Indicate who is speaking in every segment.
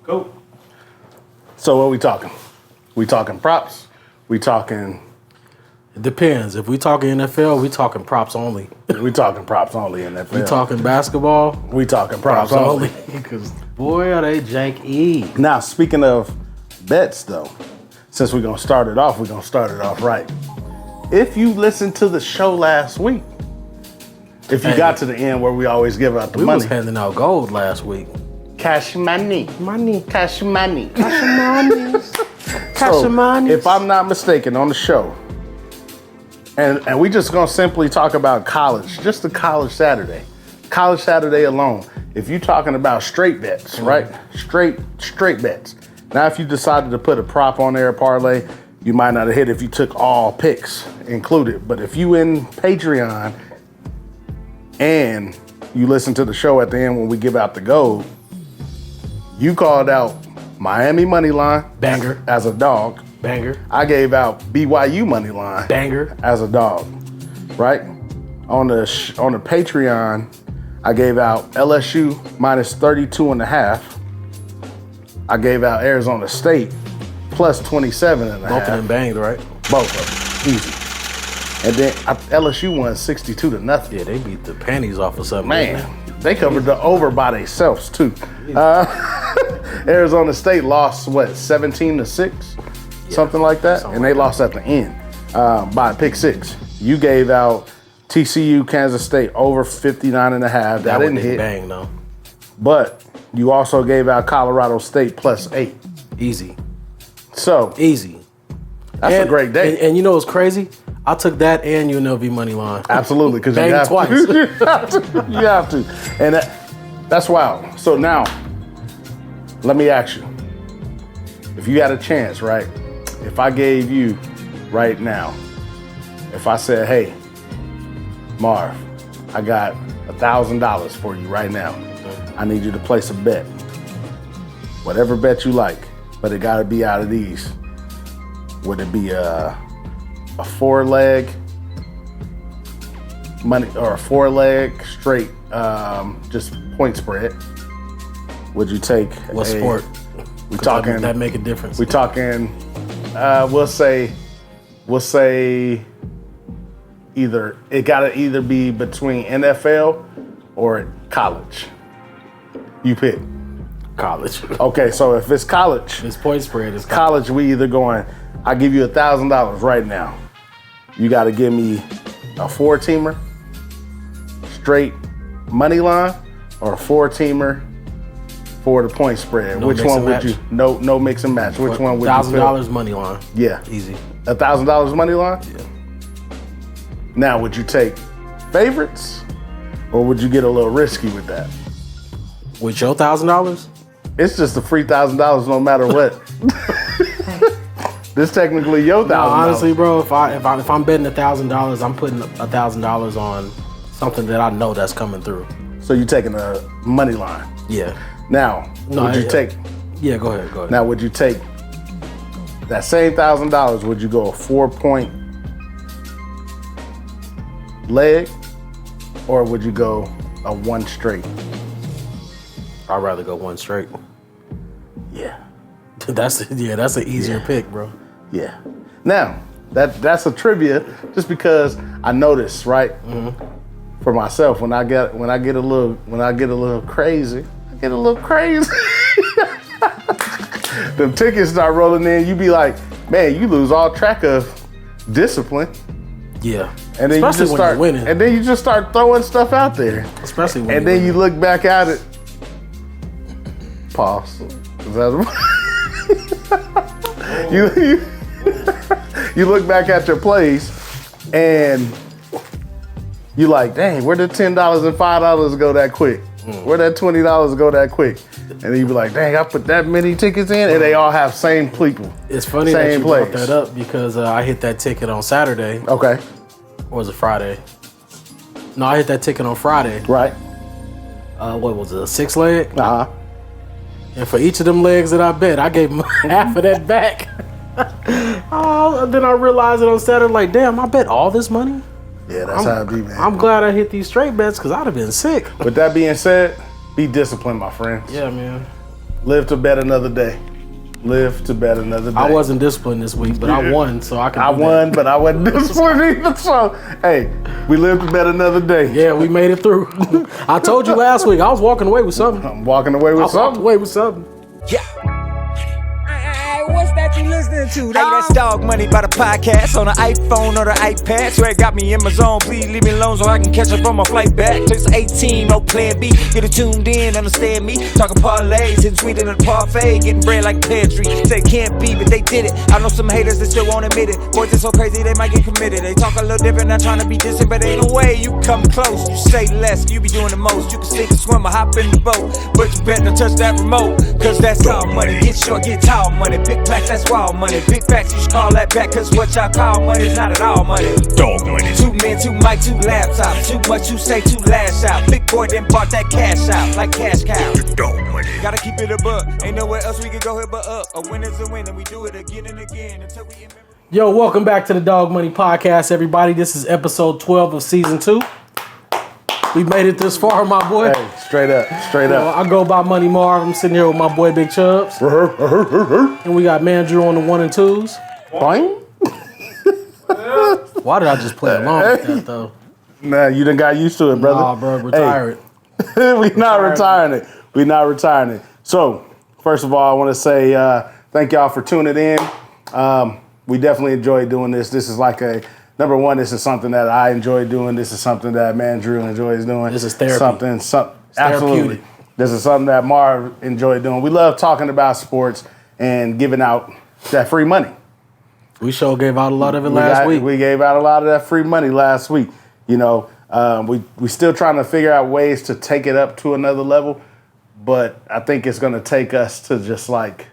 Speaker 1: Cool.
Speaker 2: So what we talking? We talking props? We talking...
Speaker 1: It depends. If we talking NFL, we talking props only.
Speaker 2: We talking props only in NFL.
Speaker 1: We talking basketball.
Speaker 2: We talking props only.
Speaker 1: Because boy, are they janky.
Speaker 2: Now, speaking of bets, though, since we're going to start it off right. If you listened to the show last week, if you got to the end where we always give out the money.
Speaker 1: We was handing out gold last week.
Speaker 2: Cash money. Cash money.
Speaker 1: Cash money.
Speaker 2: If I'm not mistaken, on the show, and we just gonna simply talk about college, just the college Saturday alone. If you're talking about straight bets, right? Straight bets. Now, if you decided to put a prop on there, a parlay, you might not have hit if you took all picks included. But if you in Patreon and you listen to the show at the end when we give out the gold, you called out Miami money line
Speaker 1: banger
Speaker 2: as a dog.
Speaker 1: Banger.
Speaker 2: I gave out BYU money line
Speaker 1: banger
Speaker 2: as a dog, right? On the Patreon, I gave out LSU minus 32.5. I gave out Arizona State plus 27.5.
Speaker 1: Both of them banged, right?
Speaker 2: Both of them, easy. And then LSU won 62-0.
Speaker 1: Yeah, they beat the panties off of something.
Speaker 2: Man, they covered the over by themselves too. Arizona State lost 17-6. Something like that, and they lost at the end by a pick 6. You gave out TCU, Kansas State over 59.5. That didn't hit.
Speaker 1: Bang though.
Speaker 2: But you also gave out Colorado State plus 8.
Speaker 1: Easy.
Speaker 2: So
Speaker 1: easy.
Speaker 2: That's a great day.
Speaker 1: And you know what's crazy? I took that and UNLV money line.
Speaker 2: Absolutely, because you have
Speaker 1: twice.
Speaker 2: To. You have to, and that's wild. So now, let me ask you: if you had a chance, right? If I gave you right now, if I said, hey, Marv, I got $1,000 for you right now. I need you to place a bet. Whatever bet you like, but it gotta be out of these. Would it be a 4-leg money or a 4-leg straight just point spread? Would you take
Speaker 1: what sport?
Speaker 2: We talking
Speaker 1: that make a difference.
Speaker 2: We talking we'll say it gotta either be between NFL or college. You pick.
Speaker 1: College.
Speaker 2: Okay, so if it's college,
Speaker 1: this point spread is
Speaker 2: college. We either going, I give you $1,000 right now. You gotta give me a 4-teamer, straight money line, or a 4-teamer for the point spread.
Speaker 1: No
Speaker 2: Which one would you? No mix and match. Which one would you?
Speaker 1: $1,000 money line.
Speaker 2: Yeah,
Speaker 1: easy.
Speaker 2: $1,000 money line.
Speaker 1: Yeah.
Speaker 2: Now, would you take favorites, or would you get a little risky with that?
Speaker 1: With your $1,000?
Speaker 2: It's just a free $1,000 no matter what. This technically your $1,000.
Speaker 1: No, honestly, bro, if I'm betting $1,000, I'm putting $1,000 on something that I know that's coming through.
Speaker 2: So you taking a money line?
Speaker 1: Yeah.
Speaker 2: Now, would you take?
Speaker 1: Yeah, go ahead.
Speaker 2: Now, would you take that same $1,000? Would you go a 4-point leg, or would you go a 1 straight?
Speaker 1: I'd rather go 1 straight.
Speaker 2: Yeah.
Speaker 1: That's an easier pick, bro.
Speaker 2: Yeah. Now, that's a trivia just because I noticed, right? Mm-hmm. For myself, when I get a little crazy, them tickets start rolling in, you be like, man, you lose all track of discipline.
Speaker 1: Yeah.
Speaker 2: And then
Speaker 1: especially when you're winning.
Speaker 2: And then you just start throwing stuff out there.
Speaker 1: Especially when
Speaker 2: and
Speaker 1: you're
Speaker 2: then
Speaker 1: winning.
Speaker 2: You look back at it. Pause. You look back at your plays and you like, dang, where did $10 and $5 go that quick? Where that $20 go that quick? And then you be like, dang, I put that many tickets in, and they all have same people.
Speaker 1: It's funny that you brought that up because I hit that ticket on Saturday.
Speaker 2: Okay.
Speaker 1: Or was it Friday? No, I hit that ticket on Friday.
Speaker 2: Right.
Speaker 1: What was it, a 6-leg?
Speaker 2: Uh-huh.
Speaker 1: And for each of them legs that I bet, I gave them half of that back. Then I realized it on Saturday, like, damn, I bet all this money?
Speaker 2: Yeah, that's how it be, man.
Speaker 1: I'm glad I hit these straight bets because I'd have been sick.
Speaker 2: With that being said, be disciplined, my friends.
Speaker 1: Yeah, man.
Speaker 2: Live to bet another day. Live to bet another day.
Speaker 1: I wasn't disciplined this week, but I won, so I can.
Speaker 2: I won, but I wasn't disciplined either. So, hey, we live to bet another day.
Speaker 1: Yeah, we made it through. I told you last week I was walking away with something.
Speaker 2: I'm walking away with something.
Speaker 3: Yeah. What's that you listening to? Hey, that's Dawg Money by the podcast on the iPhone or the iPad. Swear it got me in my zone. Please leave me alone so I can catch up on my flight back. Takes 18, no plan B. Get it tuned in, understand me. Talking parlays, hitting sweet in the parfait. Getting bread like pantry. Say it can't be, but they did it. I know some haters that still won't admit it. Boys, they so crazy they might get committed. They talk a little different, not trying to be distant, but ain't no way you come close. You say less, you be doing the most. You can sink or swim or hop in the boat, but you better not touch that remote, cause that's all money. Get short, get tall money. Big plaques, that's wild money. Big facts, you should call that back, cause what y'all call money is not at all money.
Speaker 4: Dawg money.
Speaker 3: 2 men, 2 mic, 2 laptops. Too much you say, 2 lash out. Big boy then bought that cash out, like cash cow.
Speaker 4: Dawg money.
Speaker 3: Gotta keep it a buck. Ain't nowhere else we can go here but up. A win is a win, and we do it again and again until we remember.
Speaker 1: Yo, welcome back to the Dawg Money Podcast, everybody. This is episode 12 of season 2. We made it this far, my boy.
Speaker 2: Hey, straight up.
Speaker 1: I go by Money Marv. I'm sitting here with my boy Big Chubbs. And we got Man Drew on the 1 and 2s.
Speaker 2: Boing.
Speaker 1: Why did I just play along with that, though?
Speaker 2: Nah, you done got used to it, brother.
Speaker 1: Nah, bro, retire it.
Speaker 2: We not retiring it. So, first of all, I want to say thank y'all for tuning in. We definitely enjoy doing this. This is like number one, this is something that I enjoy doing. This is something that Man Drew enjoys doing.
Speaker 1: This is therapy.
Speaker 2: Absolutely. This is something that Marv enjoyed doing. We love talking about sports and giving out that free money.
Speaker 1: We sure gave out a lot of it last week.
Speaker 2: We gave out a lot of that free money last week. You know, we still trying to figure out ways to take it up to another level, but I think it's going to take us to just like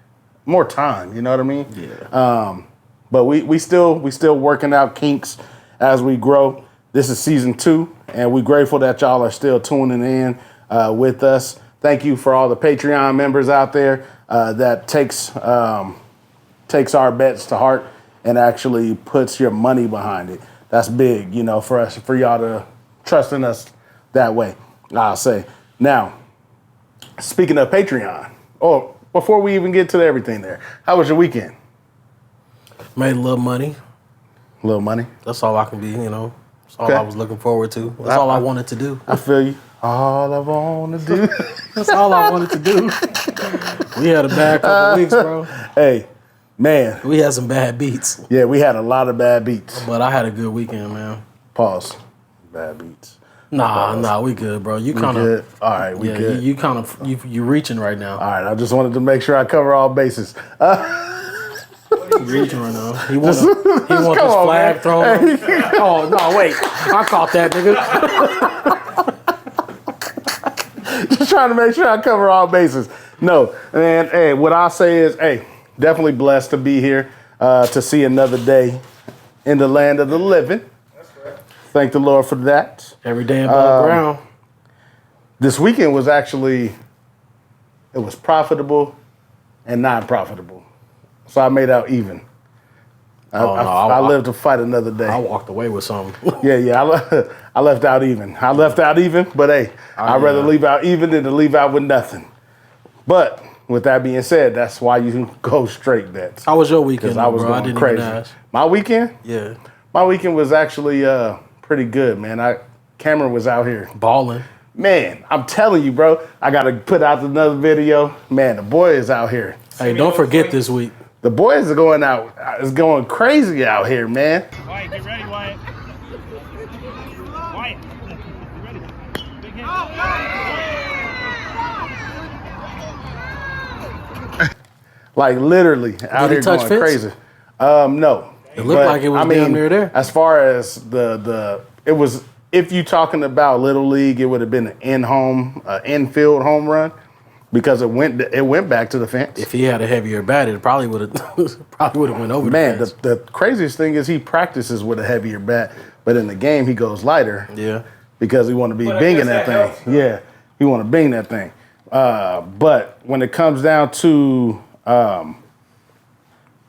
Speaker 2: more time. You know what I mean?
Speaker 1: Yeah.
Speaker 2: But we still working out kinks as we grow. This is season 2, and we're grateful that y'all are still tuning in with us. Thank you for all the Patreon members out there that takes our bets to heart and actually puts your money behind it. That's big, you know, for y'all to trust in us that way, I'll say. Now, speaking of Patreon, before we even get to everything there, how was your weekend?
Speaker 1: Made a little money.
Speaker 2: A little money?
Speaker 1: That's all I can be, you know. That's all I was looking forward to. That's all I wanted to do.
Speaker 2: I feel you. All I want to do.
Speaker 1: That's all I wanted to do. We had a bad couple weeks, bro.
Speaker 2: Hey, man.
Speaker 1: We had some bad beats.
Speaker 2: Yeah, we had a lot of bad beats.
Speaker 1: But I had a good weekend, man.
Speaker 2: Pause. Bad beats.
Speaker 1: Nah, we good, bro. You kind of.
Speaker 2: All right, we good.
Speaker 1: You kind of you reaching right now.
Speaker 2: All right, I just wanted to make sure I cover all bases.
Speaker 1: You reaching right now. He want this flag
Speaker 2: man.
Speaker 1: thrown. Oh no, wait! I caught that, nigga.
Speaker 2: Just trying to make sure I cover all bases. No, and hey, what I'll say is, hey, definitely blessed to be here to see another day in the land of the living. That's right. Thank the Lord for that.
Speaker 1: Every day above ground.
Speaker 2: This weekend was actually, it was profitable and not profitable. So I made out even. I lived to fight another day.
Speaker 1: I walked away with something.
Speaker 2: Yeah. I left out even. But hey, I'd rather leave out even than to leave out with nothing. But with that being said, that's why you go straight bets.
Speaker 1: How was your weekend,
Speaker 2: I was going crazy. My weekend?
Speaker 1: Yeah.
Speaker 2: My weekend was actually pretty good, man. Cameron was out here
Speaker 1: balling.
Speaker 2: Man, I'm telling you, bro. I got to put out another video. Man, the boy is out here.
Speaker 1: Hey, don't forget this week.
Speaker 2: The boys are going out. It's going crazy out here, man.
Speaker 5: Wyatt, get ready, Wyatt. Wyatt, get ready. Big hit.
Speaker 2: Like literally out here going crazy. No.
Speaker 1: It looked like it was damn near there.
Speaker 2: As far as it was, if you talking about Little League, it would have been an infield home run. Because it went back to the fence.
Speaker 1: If he had a heavier bat, it probably would have went over the fence.
Speaker 2: Man, the craziest thing is he practices with a heavier bat, but in the game he goes lighter.
Speaker 1: Yeah.
Speaker 2: Because he want to be binging that thing. Helps. Yeah, he want to bing that thing. But when it comes down to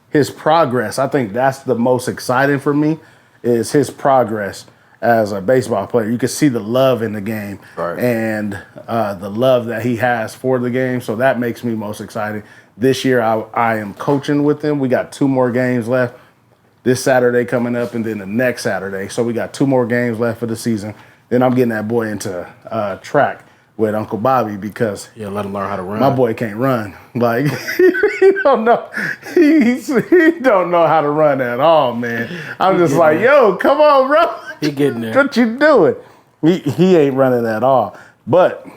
Speaker 2: his progress, I think that's the most exciting for me is his progress. as a baseball player. You can see the love in the game
Speaker 1: Right.
Speaker 2: and the love that he has for the game. So that makes me most excited. This year, I am coaching with him. We got 2 more games left. This Saturday coming up, and then the next Saturday. So we got 2 more games left for the season. Then I'm getting that boy into track with Uncle Bobby because
Speaker 1: Let him learn how to run.
Speaker 2: my boy can't run. Like he don't know. He don't know how to run at all, man. I'm just like, yo, come on, bro.
Speaker 1: He getting there.
Speaker 2: What you doing? He ain't running at all. But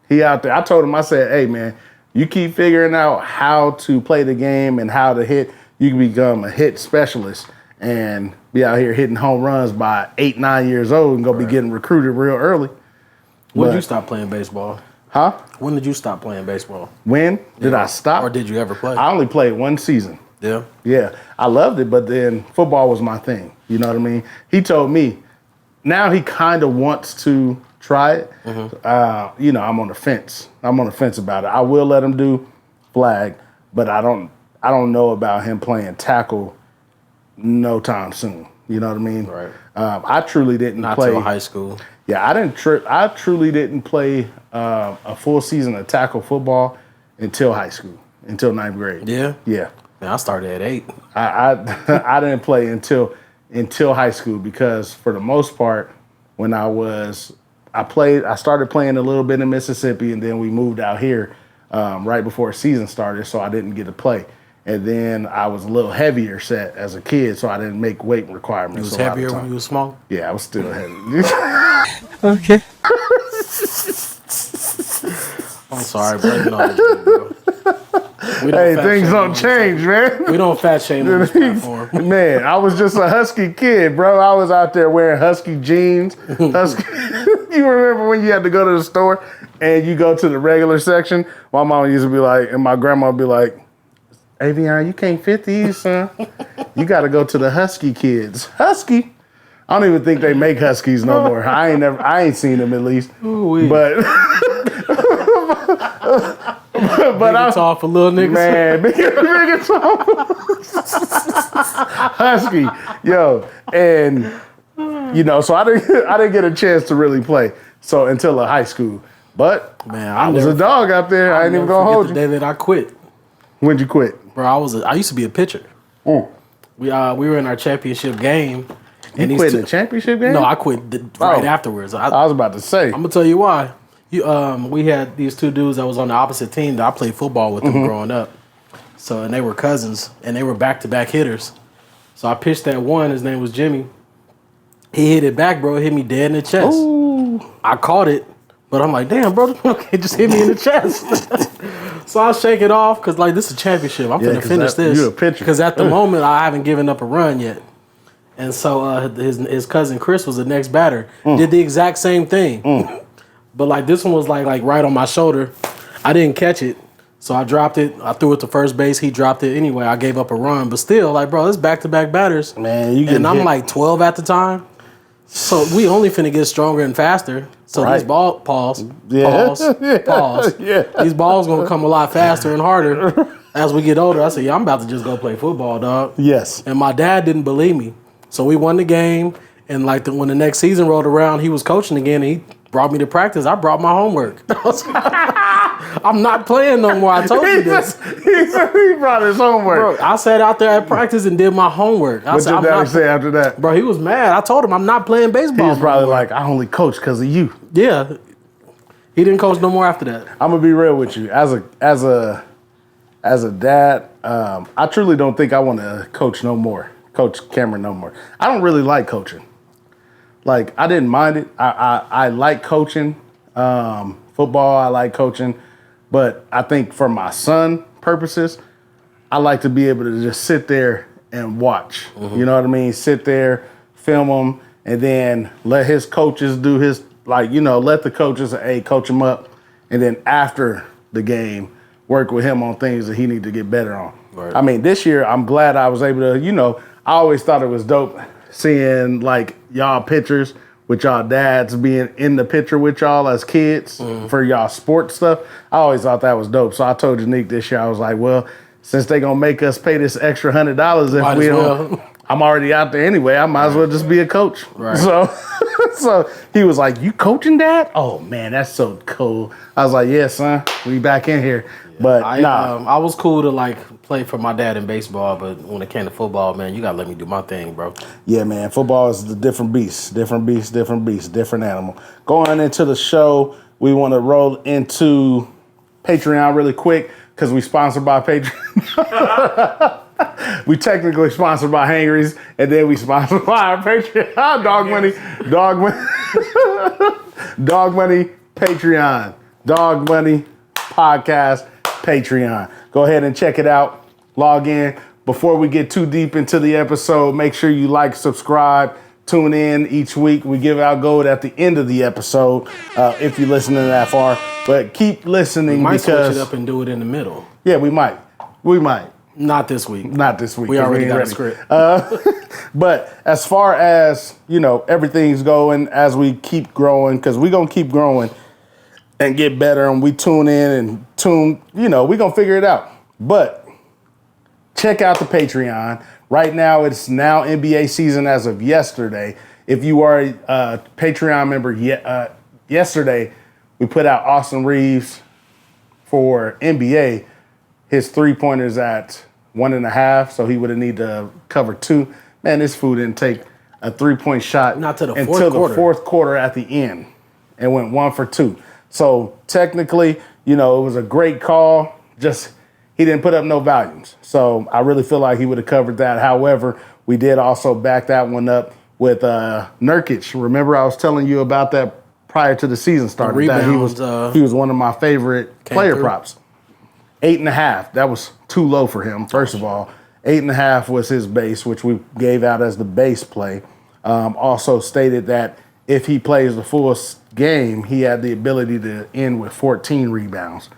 Speaker 2: he out there. I told him, I said, hey, man, you keep figuring out how to play the game and how to hit. You can become a hit specialist and be out here hitting home runs by 8, 9 years old and go be getting recruited real early.
Speaker 1: When did
Speaker 2: But-
Speaker 1: you stop playing baseball?
Speaker 2: Huh?
Speaker 1: When did you stop playing baseball?
Speaker 2: When did I stop?
Speaker 1: Or did you ever play?
Speaker 2: I only played 1 season.
Speaker 1: Yeah.
Speaker 2: Yeah, I loved it, but then football was my thing. You know what I mean? He told me, now he kind of wants to try it.
Speaker 1: Mm-hmm.
Speaker 2: I'm on the fence. I'm on the fence about it. I will let him do flag, but I don't know about him playing tackle no time soon. You know what I mean?
Speaker 1: Right.
Speaker 2: I truly didn't
Speaker 1: Not
Speaker 2: play
Speaker 1: till high school.
Speaker 2: Yeah, I truly didn't play a full season of tackle football until high school, until 9th grade.
Speaker 1: Yeah?
Speaker 2: Yeah.
Speaker 1: Man, I started at 8.
Speaker 2: I didn't play until high school because for the most part, when I started playing a little bit in Mississippi and then we moved out here right before season started, so I didn't get to play. And then I was a little heavier set as a kid, so I didn't make weight requirements.
Speaker 1: You was
Speaker 2: a lot of
Speaker 1: heavier
Speaker 2: time.
Speaker 1: when you was small?
Speaker 2: Yeah, I was still heavy.
Speaker 3: Okay.
Speaker 1: I'm sorry, bro. You know how to do it, bro. We don't
Speaker 2: Hey,
Speaker 1: fat
Speaker 2: things
Speaker 1: shame
Speaker 2: don't
Speaker 1: on this
Speaker 2: change, man.
Speaker 1: We don't fat shame on this platform.
Speaker 2: Man, I was just a husky kid, bro. I was out there wearing husky jeans. Husky. You remember when you had to go to the store and you go to the regular section? My mom used to be like, and my grandma would be like, Avion, you can't fit these, son. You got to go to the husky kids. Husky? I don't even think they make huskies no more. I ain't seen them at least.
Speaker 1: Ooh-wee.
Speaker 2: But
Speaker 1: Big and tall for little niggas.
Speaker 2: man, big and tall. Husky, yo, and so I didn't get a chance to really play until high school. But
Speaker 1: Man,
Speaker 2: I was a dog out there. I ain't even gonna hold
Speaker 1: the
Speaker 2: you.
Speaker 1: day that I quit.
Speaker 2: When'd you quit?
Speaker 1: Bro, I used to be a pitcher.
Speaker 2: Mm.
Speaker 1: We were in our championship game.
Speaker 2: You
Speaker 1: these
Speaker 2: quit
Speaker 1: two-
Speaker 2: the championship game?
Speaker 1: No, I quit right
Speaker 2: Oh.
Speaker 1: afterwards.
Speaker 2: I was about to say.
Speaker 1: I'm gonna tell you why. We had these 2 dudes that was on the opposite team that I played football with them growing up. So and they were cousins and they were back-to-back hitters. So I pitched that one. His name was Jimmy. He hit it back, bro. It hit me dead in the chest.
Speaker 2: Ooh.
Speaker 1: I caught it, but I'm like, damn, bro, it just hit me in the chest. So I'll shake it off because this is a championship. I'm
Speaker 2: Yeah,
Speaker 1: gonna
Speaker 2: 'cause
Speaker 1: finish this.
Speaker 2: you're a pitcher.
Speaker 1: Because at the moment I haven't given up a run yet. And so his cousin Chris was the next batter. Did the exact same thing. But this one was like right on my shoulder. I didn't catch it. So I dropped it. I threw it to first base. He dropped it anyway. I gave up a run. But still, bro, it's back-to-back batters.
Speaker 2: Man, you getting
Speaker 1: And I'm
Speaker 2: hit.
Speaker 1: 12 at the time. So we only finna get stronger and faster. So
Speaker 2: Right.
Speaker 1: these pause.
Speaker 2: Yeah.
Speaker 1: These balls gonna come a lot faster and harder as we get older. I said, yeah, I'm about to just go play football, dog.
Speaker 2: Yes.
Speaker 1: And my dad didn't believe me. So we won the game. And when the next season rolled around, he was coaching again. And he brought me to practice. I brought my homework. I'm not playing no more. I told you this.
Speaker 2: He brought his homework.
Speaker 1: Bro, I sat out there at practice and did my homework. I
Speaker 2: What
Speaker 1: said,
Speaker 2: your
Speaker 1: I'm
Speaker 2: daddy
Speaker 1: not,
Speaker 2: say after that?
Speaker 1: bro, he was mad. I told him I'm not playing baseball.
Speaker 2: He was
Speaker 1: no
Speaker 2: probably
Speaker 1: more.
Speaker 2: like, I only coach because of you.
Speaker 1: Yeah. He didn't coach no more after that.
Speaker 2: I'm gonna be real with you. As a dad, I truly don't think I want to coach Cameron no more. I don't really like coaching. I didn't mind it. I like coaching football. I like coaching, but I think for my son purposes, I like to be able to just sit there and watch. You know what I mean? Sit there, film him, and then let his coaches do his. Let the coaches coach him up, and then after the game, work with him on things that he need to get better on.
Speaker 1: Right.
Speaker 2: I mean, this year I'm glad I was able to. I always thought it was dope seeing y'all pictures with y'all dads being in the picture with y'all as kids for y'all sports stuff. I always thought that was dope. So I told Janique this year, I was like, well, since they gonna make us pay this extra $100 if
Speaker 1: Might
Speaker 2: we
Speaker 1: as
Speaker 2: don't,
Speaker 1: well.
Speaker 2: I'm already out there anyway. I might as well just be a coach.
Speaker 1: Right.
Speaker 2: So So he was like, "You coaching, Dad? Oh man, that's so cool." I was like, "Yeah, son, we back in here." But
Speaker 1: I was cool to like play for my dad in baseball, but when it came to football, man, you gotta let me do my thing, bro.
Speaker 2: yeah, man, football is a different beast, different animal. Going into the show, we want to roll into Patreon really quick because we sponsored by Patreon. We technically sponsored by Hangries, and then we sponsored by our Patreon. Dog money, Dog money, Patreon, Dog money podcast, Patreon. Go ahead and check it out. Log in. Before we get too deep into the episode, make sure you like, subscribe, tune in each week. We give out gold at the end of the episode if you're listening that far. But keep listening
Speaker 1: Might
Speaker 2: because
Speaker 1: switch it up and do it in the middle.
Speaker 2: yeah, we might.
Speaker 1: Not this week.
Speaker 2: Not this week.
Speaker 1: We already
Speaker 2: ain't
Speaker 1: got a
Speaker 2: ready.
Speaker 1: script.
Speaker 2: But as far as, everything's going as we keep growing, because we're going to keep growing and get better, and we tune in and we're going to figure it out. But check out the Patreon. Right now, it's now NBA season as of yesterday. If you are a Patreon member, yesterday we put out Austin Reeves for NBA. His three-pointers at 1.5, so he would have need to cover 2. Man, this fool didn't take a three-point shot
Speaker 1: Not to the
Speaker 2: until
Speaker 1: fourth quarter.
Speaker 2: the fourth quarter at the end and went 1 for 2. So technically, it was a great call. Just he didn't put up no volumes. So I really feel like he would have covered that. However, we did also back that one up with Nurkic. Remember I was telling you about that prior to the season starting. That he was one of my favorite player props. 8.5. That was too low for him, first of all. 8.5 was his base, which we gave out as the base play. Also stated that if he plays the full game, he had the ability to end with 14 rebounds.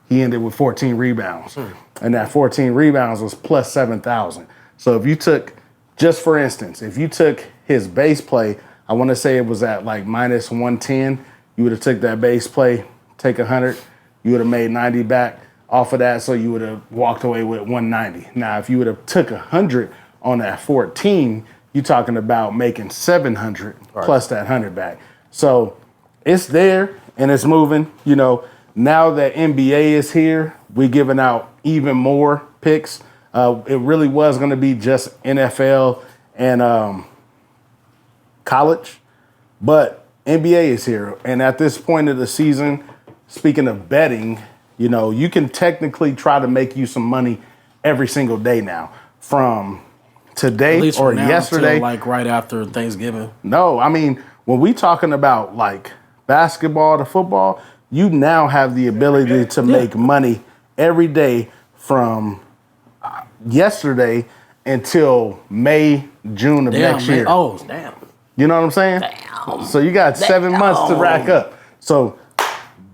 Speaker 2: He ended with 14 rebounds. And that 14 rebounds was plus 7,000. So if you took, just for instance, if you took his base play, I want to say it was at like minus 110, you would have took that base play, take 100, you would have made 90 back off of that, so you would have walked away with 190. Now, if you would have took 100 on that 14, you're talking about making 700 plus that 100 back. So it's there and it's moving. Now that NBA is here, we're giving out even more picks. It really was going to be just NFL and college, but NBA is here. And at this point of the season, speaking of betting, you can technically try to make you some money every single day now. From today or
Speaker 1: from now
Speaker 2: yesterday.
Speaker 1: till, like right after Thanksgiving.
Speaker 2: No, I mean, when we talking about like basketball to football, you now have the ability to make money every day from yesterday until May, June of next year.
Speaker 1: Oh, damn.
Speaker 2: You know what I'm saying?
Speaker 1: Damn.
Speaker 2: So you got 7 months to rack up. So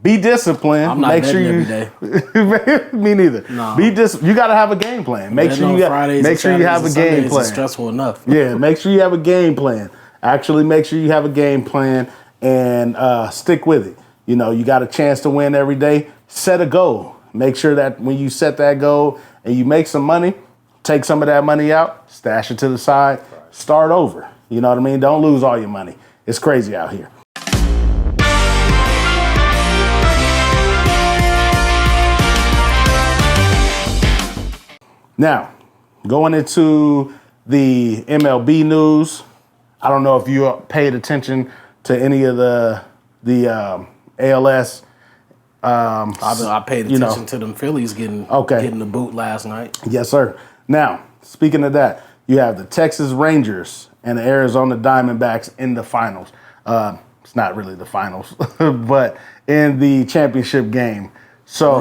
Speaker 2: be disciplined.
Speaker 1: I'm not
Speaker 2: make sure you
Speaker 1: every day.
Speaker 2: Me neither.
Speaker 1: No.
Speaker 2: You got to have a game plan. Make sure you have a game plan.
Speaker 1: It's stressful enough.
Speaker 2: Yeah, make sure you have a game plan. Actually, make sure you have a game plan and stick with it. You got a chance to win every day. Set a goal. Make sure that when you set that goal and you make some money, take some of that money out, stash it to the side, start over. You know what I mean? Don't lose all your money. It's crazy out here. Now, going into the MLB news, I don't know if you paid attention to any of the ALS.
Speaker 1: I paid attention to them Phillies getting the boot last night.
Speaker 2: Yes, sir. Now, speaking of that, you have the Texas Rangers and the Arizona Diamondbacks in the finals. It's not really the finals, but in the championship game. So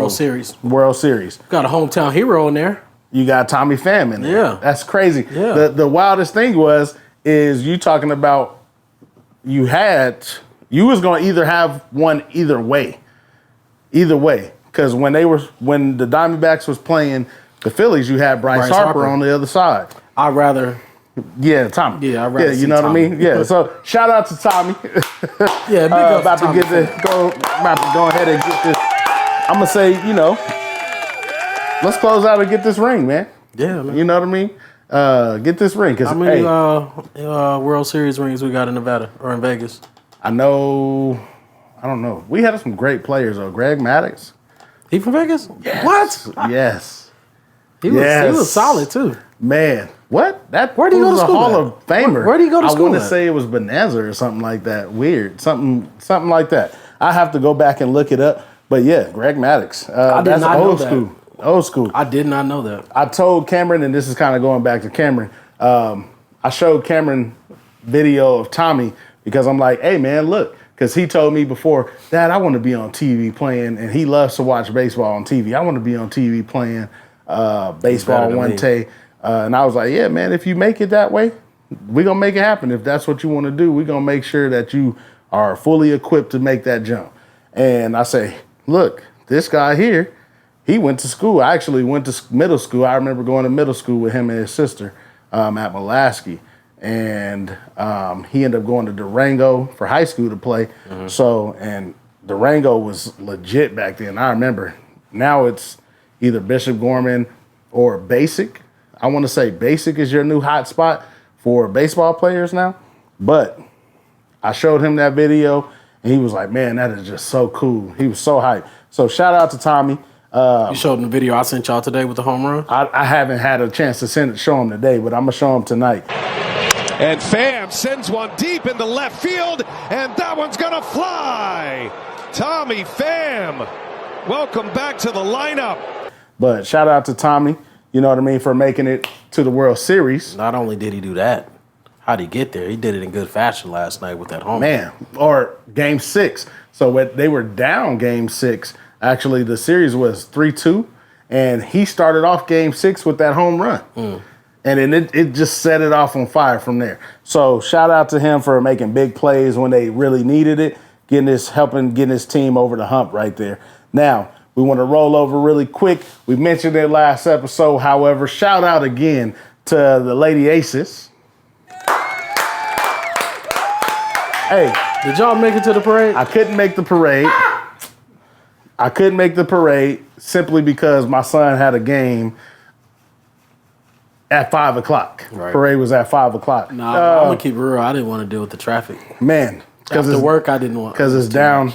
Speaker 2: World Series.
Speaker 1: Got a hometown hero in there.
Speaker 2: You got Tommy Pham in there.
Speaker 1: Yeah.
Speaker 2: That's crazy.
Speaker 1: Yeah.
Speaker 2: The wildest thing is you talking about you was going to either have one either way. Because when the Diamondbacks was playing the Phillies, you had Bryce Harper on the other side.
Speaker 1: I'd rather.
Speaker 2: Yeah, Tommy.
Speaker 1: Yeah, I'd rather.
Speaker 2: You know what I mean? Yeah. So shout out to Tommy.
Speaker 1: Yeah, big up
Speaker 2: about
Speaker 1: Tommy.
Speaker 2: to go ahead and get this. I'm gonna say, let's close out and get this ring, man.
Speaker 1: Yeah, man.
Speaker 2: You know what I mean? Get this ring. Cause
Speaker 1: How many
Speaker 2: hey,
Speaker 1: World Series rings we got in Nevada or in Vegas?
Speaker 2: I don't know. We had some great players though. Greg Maddux.
Speaker 1: He from Vegas?
Speaker 2: Yes.
Speaker 1: What?
Speaker 2: Yes.
Speaker 1: He was solid too.
Speaker 2: Man, what?
Speaker 1: Where'd he go to
Speaker 2: was a
Speaker 1: school
Speaker 2: Hall
Speaker 1: at?
Speaker 2: of Famer.
Speaker 1: Where'd he go to
Speaker 2: I
Speaker 1: school
Speaker 2: want to
Speaker 1: at?
Speaker 2: say it was Bonanza or something like that. Weird. Something like that. I have to go back and look it up. But yeah, Greg Maddux.
Speaker 1: I did
Speaker 2: That's
Speaker 1: not know
Speaker 2: old
Speaker 1: that.
Speaker 2: school. Old school.
Speaker 1: I did not know that.
Speaker 2: I told Cameron, and this is kind of going back to Cameron. I showed Cameron video of Tommy because I'm like, hey man, look, because he told me before, Dad, I want to be on TV playing, and he loves to watch baseball on TV. I want to be on TV playing baseball one day. And I was like, yeah, man, if you make it that way, we're going to make it happen. If that's what you want to do, we're going to make sure that you are fully equipped to make that jump. And I say, look, this guy here, he went to school. I actually went to middle school. I remember going to middle school with him and his sister at Molaski. And he ended up going to Durango for high school to play. So, and Durango was legit back then. I remember. Now it's either Bishop Gorman or Basic. I want to say Basic is your new hot spot for baseball players now. But I showed him that video, and he was like, man, that is just so cool. He was so hyped. So shout out to Tommy.
Speaker 1: You showed him the video I sent y'all today with the home run?
Speaker 2: I haven't had a chance to show him today, but I'm going to show him tonight.
Speaker 4: And Pham sends one deep into left field, and that one's going to fly. Tommy Pham, welcome back to the lineup.
Speaker 2: But shout out to Tommy, you know what I mean, for making it to the World Series.
Speaker 1: Not only did he do that, how'd he get there? He did it in good fashion last night with that home.
Speaker 2: Man, or Game 6. So when they were down Game 6. Actually, the series was 3-2, and he started off Game 6 with that home run. And then it just set it off on fire from there. So shout out to him for making big plays when they really needed it, helping getting his team over the hump right there. Now, we want to roll over really quick. We mentioned it last episode, however. Shout out again to the Lady Aces. Hey.
Speaker 1: Did y'all make it to the parade?
Speaker 2: I couldn't make the parade. I couldn't make the parade simply because my son had a game at 5 o'clock.
Speaker 1: Right.
Speaker 2: Parade was at 5 o'clock.
Speaker 1: Nah, I'm gonna keep it real. I didn't want to deal with the traffic.
Speaker 2: Man,
Speaker 1: After work, I didn't want.
Speaker 2: because it's down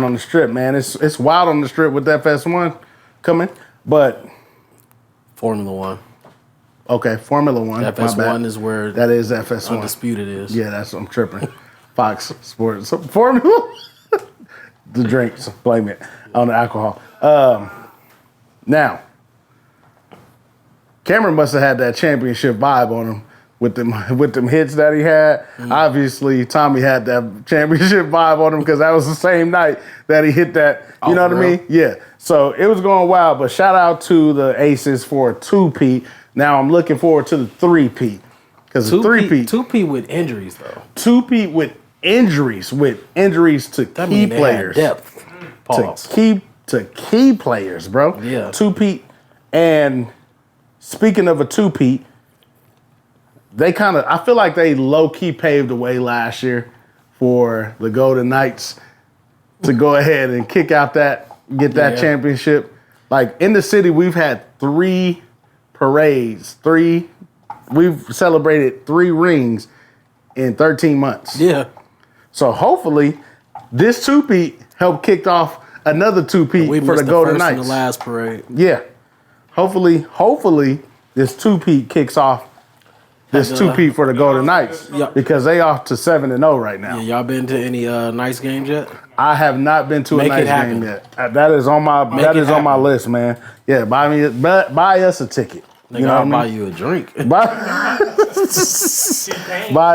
Speaker 2: on the strip, man. It's wild on the strip with FS1 coming, but
Speaker 1: Formula One.
Speaker 2: okay, Formula One. my
Speaker 1: FS1
Speaker 2: bad.
Speaker 1: is where
Speaker 2: That is FS1.
Speaker 1: undisputed is.
Speaker 2: Yeah, I'm tripping. Fox Sports Formula. The drinks, blame it on the alcohol. Now, Cameron must have had that championship vibe on him with them hits that he had. Obviously, Tommy had that championship vibe on him because that was the same night that he hit that. You know what I mean? Yeah. So it was going wild. But shout out to the Aces for a 2-peat. Now I'm looking forward to the 3-peat because the 3-peat.
Speaker 1: 2P with injuries though.
Speaker 2: 2-peat with injuries to
Speaker 1: That
Speaker 2: key
Speaker 1: mean they had
Speaker 2: players.
Speaker 1: depth. Pause.
Speaker 2: To key players, bro.
Speaker 1: Yeah.
Speaker 2: 2-peat. And speaking of a 2-peat, I feel like they low-key paved the way last year for the Golden Knights to go ahead and get that championship. Like in the city, we've had 3 parades, we've celebrated 3 rings in 13 months.
Speaker 1: Yeah.
Speaker 2: So hopefully this 2-peat helped kick off another 2-peat for the Golden Knights.
Speaker 1: In the last parade.
Speaker 2: Yeah. Hopefully this 2-peat kicks off this 2-peat for the Golden Knights because they off to 7-0 right now.
Speaker 1: Yeah, y'all been to any nice games yet?
Speaker 2: I have not been to a nice game yet. That is on my list, man. Yeah, buy us a ticket.
Speaker 1: Nigga, I'll buy you a drink.
Speaker 2: Buy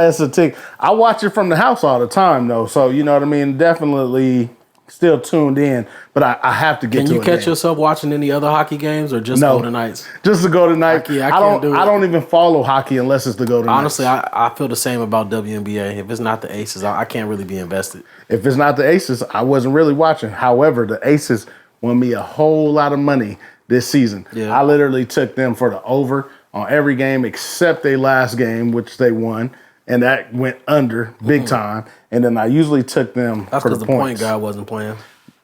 Speaker 2: us a ticket. I watch it from the house all the time, though. So, you know what I mean? Definitely still tuned in. But I have to get to it.
Speaker 1: Can you catch yourself watching any other hockey games or just Golden Knights?
Speaker 2: Just the Golden Knights.
Speaker 1: I can't do it.
Speaker 2: I don't even follow hockey unless it's the Golden
Speaker 1: Honestly,
Speaker 2: Knights.
Speaker 1: I feel the same about WNBA. If it's not the Aces, I can't really be invested.
Speaker 2: If it's not the Aces, I wasn't really watching. However, the Aces won me a whole lot of money this season.
Speaker 1: Yeah.
Speaker 2: I literally took them for the over on every game except their last game, which they won, and that went under big time. And then I usually took them
Speaker 1: That's
Speaker 2: for the
Speaker 1: because the
Speaker 2: points.
Speaker 1: point guard wasn't playing.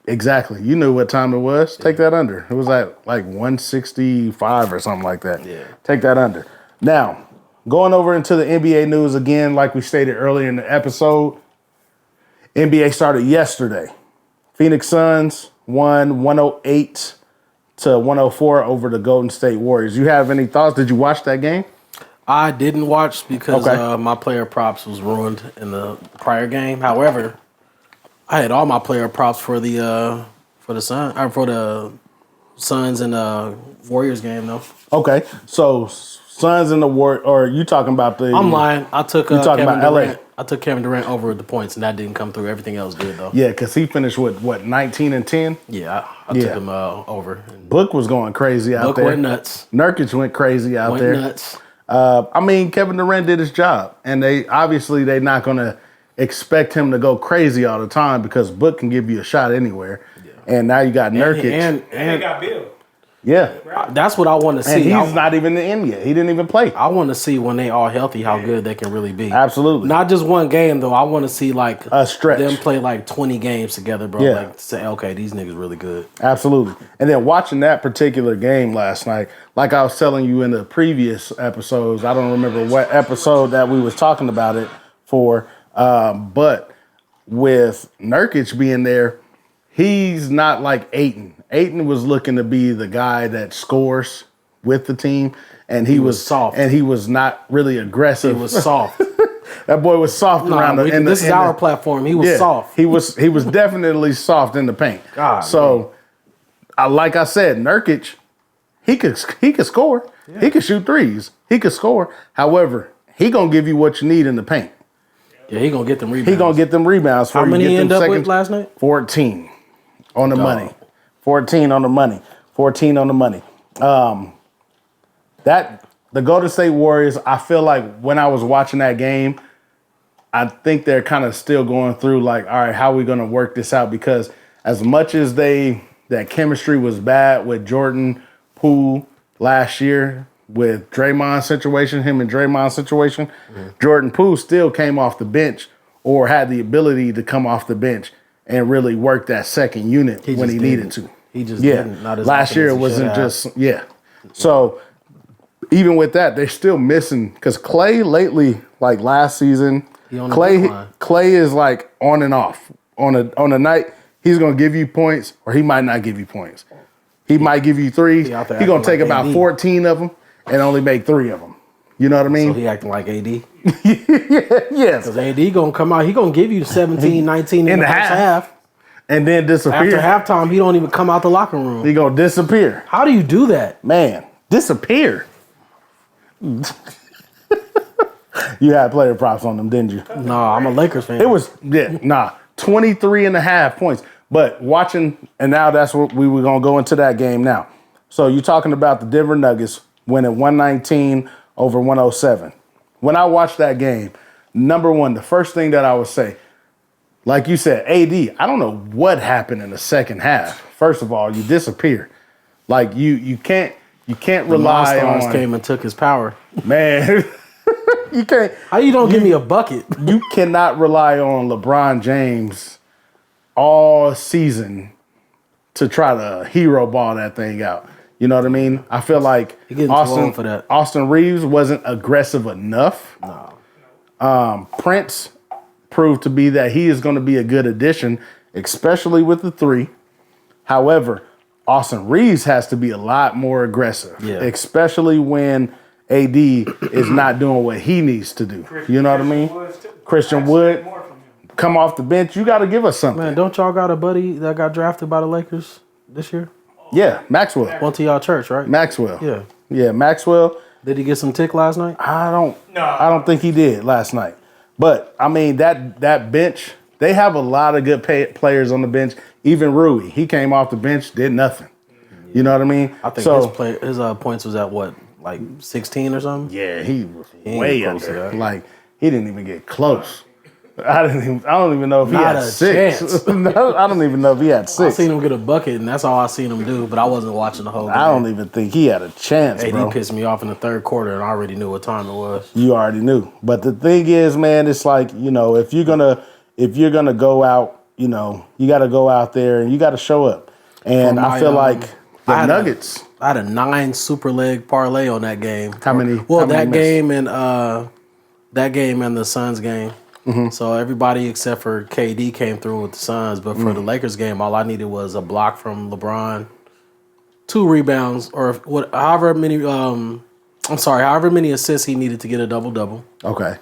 Speaker 2: Exactly. You knew what time it was. Take that under. It was at like 165 or something like that.
Speaker 1: Yeah.
Speaker 2: Take that under. Now, going over into the NBA news again, like we stated earlier in the episode, NBA started yesterday. Phoenix Suns won 108 to 104 over the Golden State Warriors. You have any thoughts? Did you watch that game?
Speaker 1: I didn't watch because my player props was ruined in the prior game. However, I had all my player props for the Suns and Warriors game though.
Speaker 2: Okay, so Suns and the Warriors, or you talking about the?
Speaker 1: I'm lying. I took
Speaker 2: you talking
Speaker 1: Kevin
Speaker 2: about LA?
Speaker 1: Durant. I took Kevin Durant over the points, and that didn't come through. Everything else did though.
Speaker 2: Yeah, because he finished with what 19 and 10.
Speaker 1: Yeah, I took him over.
Speaker 2: Book was going crazy out there.
Speaker 1: Book went nuts.
Speaker 2: Nurkic went crazy out there.
Speaker 1: Went nuts.
Speaker 2: I mean, Kevin Durant did his job, and they're not going to expect him to go crazy all the time because Book can give you a shot anywhere. Yeah. And now you got Nurkic.
Speaker 5: And they got Bill.
Speaker 2: Yeah.
Speaker 1: That's what I want to see.
Speaker 2: And he's not even in yet. He didn't even play.
Speaker 1: I want to see when they all healthy how good they can really be.
Speaker 2: Absolutely.
Speaker 1: Not just one game, though. I want to see, like,
Speaker 2: a stretch.
Speaker 1: Them play, like, 20 games together, bro.
Speaker 2: Yeah.
Speaker 1: Like, say, okay, these niggas really good.
Speaker 2: Absolutely. And then watching that particular game last night, like I was telling you in the previous episodes, I don't remember what episode that we was talking about it for, but with Nurkic being there, he's not like Ayton. Ayton was looking to be the guy that scores with the team, and he was
Speaker 1: soft.
Speaker 2: And he was not really aggressive.
Speaker 1: He was soft.
Speaker 2: That boy was soft around the.
Speaker 1: This is our platform. He was soft.
Speaker 2: He was definitely soft in the paint.
Speaker 1: God,
Speaker 2: so, like I said, Nurkic, he could score. Yeah. He could shoot threes. He could score. However, he gonna give you what you need in the paint.
Speaker 1: Yeah, he gonna get them rebounds.
Speaker 2: He gonna get them rebounds for you.
Speaker 1: How many he ended up with last night?
Speaker 2: 14 on the money. 14 on the money. 14 on the money. The Golden State Warriors, I feel like when I was watching that game, I think they're kind of still going through like, all right, how are we going to work this out? Because as much as that chemistry was bad with Jordan Poole last year with Draymond's situation, him and Draymond's situation, Jordan Poole still came off the bench or had the ability to come off the bench and really work that second unit when he needed to.
Speaker 1: He just didn't. Not as
Speaker 2: last year it wasn't just So even with that, they're still missing because Clay lately, like last season, Clay is like on and off. On a night, he's gonna give you points, or he might not give you points. He might give you threes. He's gonna take about AD. 14 of them and only make 3 of them. You know what I mean?
Speaker 1: So he acting like AD.
Speaker 2: Yes.
Speaker 1: Because AD gonna come out. He gonna give you 17, 19 in the first half.
Speaker 2: And then disappear.
Speaker 1: After halftime, he don't even come out the locker room.
Speaker 2: He gonna disappear.
Speaker 1: How do you do that?
Speaker 2: Man, disappear. You had player props on them, didn't you?
Speaker 1: No, I'm a Lakers fan.
Speaker 2: It was, 23 and a half points. But watching, and now that's what we were gonna go into that game now. So you're talking about the Denver Nuggets winning 119 over 107. When I watched that game, number one, the first thing that I would say, like you said, AD, I don't know what happened in the second half. First of all, you disappear. Like you can't rely on.
Speaker 1: The came and took his power.
Speaker 2: Man, you can't.
Speaker 1: How you don't give me a bucket?
Speaker 2: You cannot rely on LeBron James all season to try to hero ball that thing out. You know what I mean? I feel like Austin Reeves wasn't aggressive enough. No. Prince proved to be that he is going to be a good addition, especially with the 3. However, Austin Reeves has to be a lot more aggressive, especially when AD is not doing what he needs to do. You know what I mean? Christian Wood, come off the bench. You got to give us something.
Speaker 1: Man, don't y'all got a buddy that got drafted by the Lakers this year?
Speaker 2: Yeah, Maxwell.
Speaker 1: Went to y'all church, right?
Speaker 2: Maxwell.
Speaker 1: Yeah.
Speaker 2: Yeah, Maxwell.
Speaker 1: Did he get some tick last night?
Speaker 2: I don't think he did last night. But, I mean, that bench, they have a lot of good players on the bench. Even Rui, he came off the bench, did nothing. You know what I mean?
Speaker 1: I think his points was at what, like 16 or something?
Speaker 2: Yeah, he was way under. Like, he didn't even get close. I don't even know if he had 6. I don't even know if he had 6.
Speaker 1: I seen him get a bucket, and that's all I seen him do, but I wasn't watching the whole game.
Speaker 2: I don't even think he had a chance,
Speaker 1: AD
Speaker 2: bro.
Speaker 1: pissed me off in the third quarter, and I already knew what time it was.
Speaker 2: You already knew. But the thing is, man, it's like, you know, if you're gonna go out, you know, you got to go out there and you got to show up. And I feel like The Nuggets.
Speaker 1: I had a 9 super leg parlay on that game.
Speaker 2: How many?
Speaker 1: Well,
Speaker 2: how many
Speaker 1: that game and the Suns game.
Speaker 2: Mm-hmm.
Speaker 1: So everybody except for KD came through with the Suns, but for the Lakers game, all I needed was a block from LeBron, 2 rebounds, or however many assists he needed to get a double-double.
Speaker 2: Okay.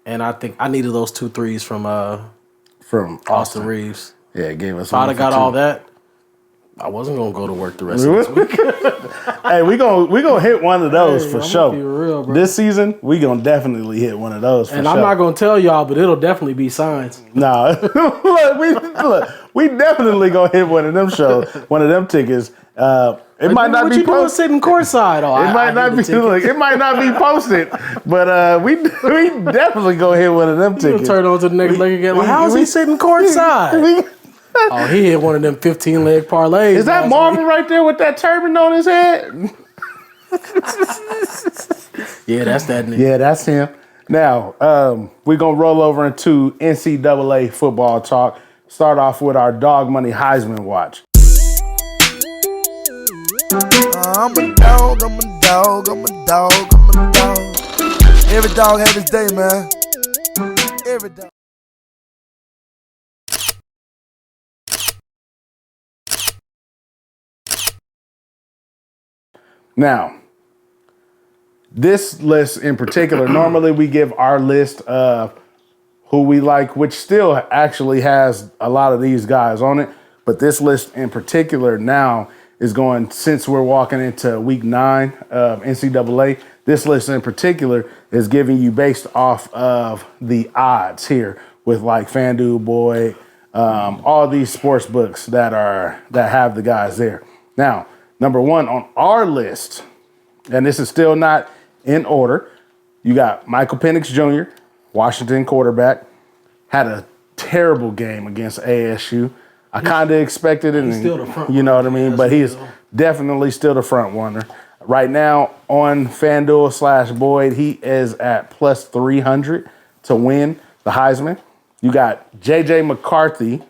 Speaker 1: And I think I needed those 2 threes from Austin Reeves.
Speaker 2: Yeah, it gave us.
Speaker 1: If I'd have got all that, I wasn't gonna go to work the rest of this week.
Speaker 2: Hey, we gonna hit one of those for
Speaker 1: I'm
Speaker 2: sure.
Speaker 1: gonna be real, bro.
Speaker 2: This season, we gonna definitely hit one of those for
Speaker 1: And
Speaker 2: sure.
Speaker 1: I'm not gonna tell y'all, but it'll definitely be signs.
Speaker 2: Nah, we definitely gonna hit one of them shows, one of them tickets. It might not
Speaker 1: what
Speaker 2: be
Speaker 1: you doing
Speaker 2: posted.
Speaker 1: sitting courtside? Oh,
Speaker 2: It might not be. Look, it might not be posted, but we definitely gonna hit one of them
Speaker 1: He'll
Speaker 2: tickets.
Speaker 1: turn on to the next leg again. Like, how is he sitting courtside? Oh, he hit one of them 15-leg parlays.
Speaker 2: Is that Marvin right there with that turban on his head?
Speaker 1: Yeah, that's that nigga.
Speaker 2: Yeah, that's him. Now, we're going to roll over into NCAA football talk. Start off with our Dog Money Heisman watch.
Speaker 6: I'm a dog, I'm a dog, I'm a dog, I'm a dog. Every dog had his day, man. Every dog.
Speaker 2: Now, this list in particular, normally we give our list of who we like, which still actually has a lot of these guys on it. But this list in particular now is going, since we're walking into week 9 of NCAA, this list in particular is giving you based off of the odds here with like FanDuel, Boy, all these sports books that have the guys there. Now, number 1 on our list, and this is still not in order, you got Michael Penix Jr., Washington quarterback, had a terrible game against ASU. I kind of expected it, and,
Speaker 1: still the front
Speaker 2: you know what I
Speaker 1: runner.
Speaker 2: mean? But he's definitely still the front runner. Right now on FanDuel / Boyd, he is at plus 300 to win the Heisman. You got J.J. McCarthy,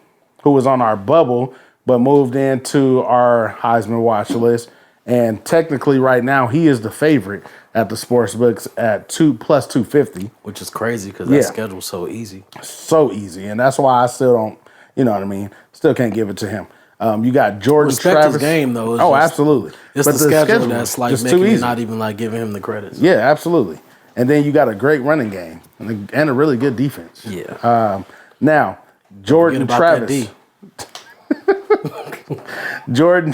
Speaker 2: who was on our bubble, but moved into our Heisman watch list. And technically right now, he is the favorite at the sports books at plus 250.
Speaker 1: Which is crazy because
Speaker 2: Yeah.
Speaker 1: that schedule's so easy.
Speaker 2: So easy. And that's why I still don't, you know what I mean? Still can't give it to him. You got Jordan
Speaker 1: Respect
Speaker 2: Travis.
Speaker 1: his game, though. It's
Speaker 2: Oh,
Speaker 1: just-
Speaker 2: absolutely.
Speaker 1: It's
Speaker 2: But
Speaker 1: the schedule that's like
Speaker 2: just
Speaker 1: making
Speaker 2: too
Speaker 1: it
Speaker 2: easy.
Speaker 1: not even like giving him the credits.
Speaker 2: Yeah, absolutely. And then you got a great running game and a really good defense.
Speaker 1: Yeah.
Speaker 2: Now,
Speaker 1: Forget
Speaker 2: Jordan
Speaker 1: about
Speaker 2: Travis.
Speaker 1: that D.
Speaker 2: Jordan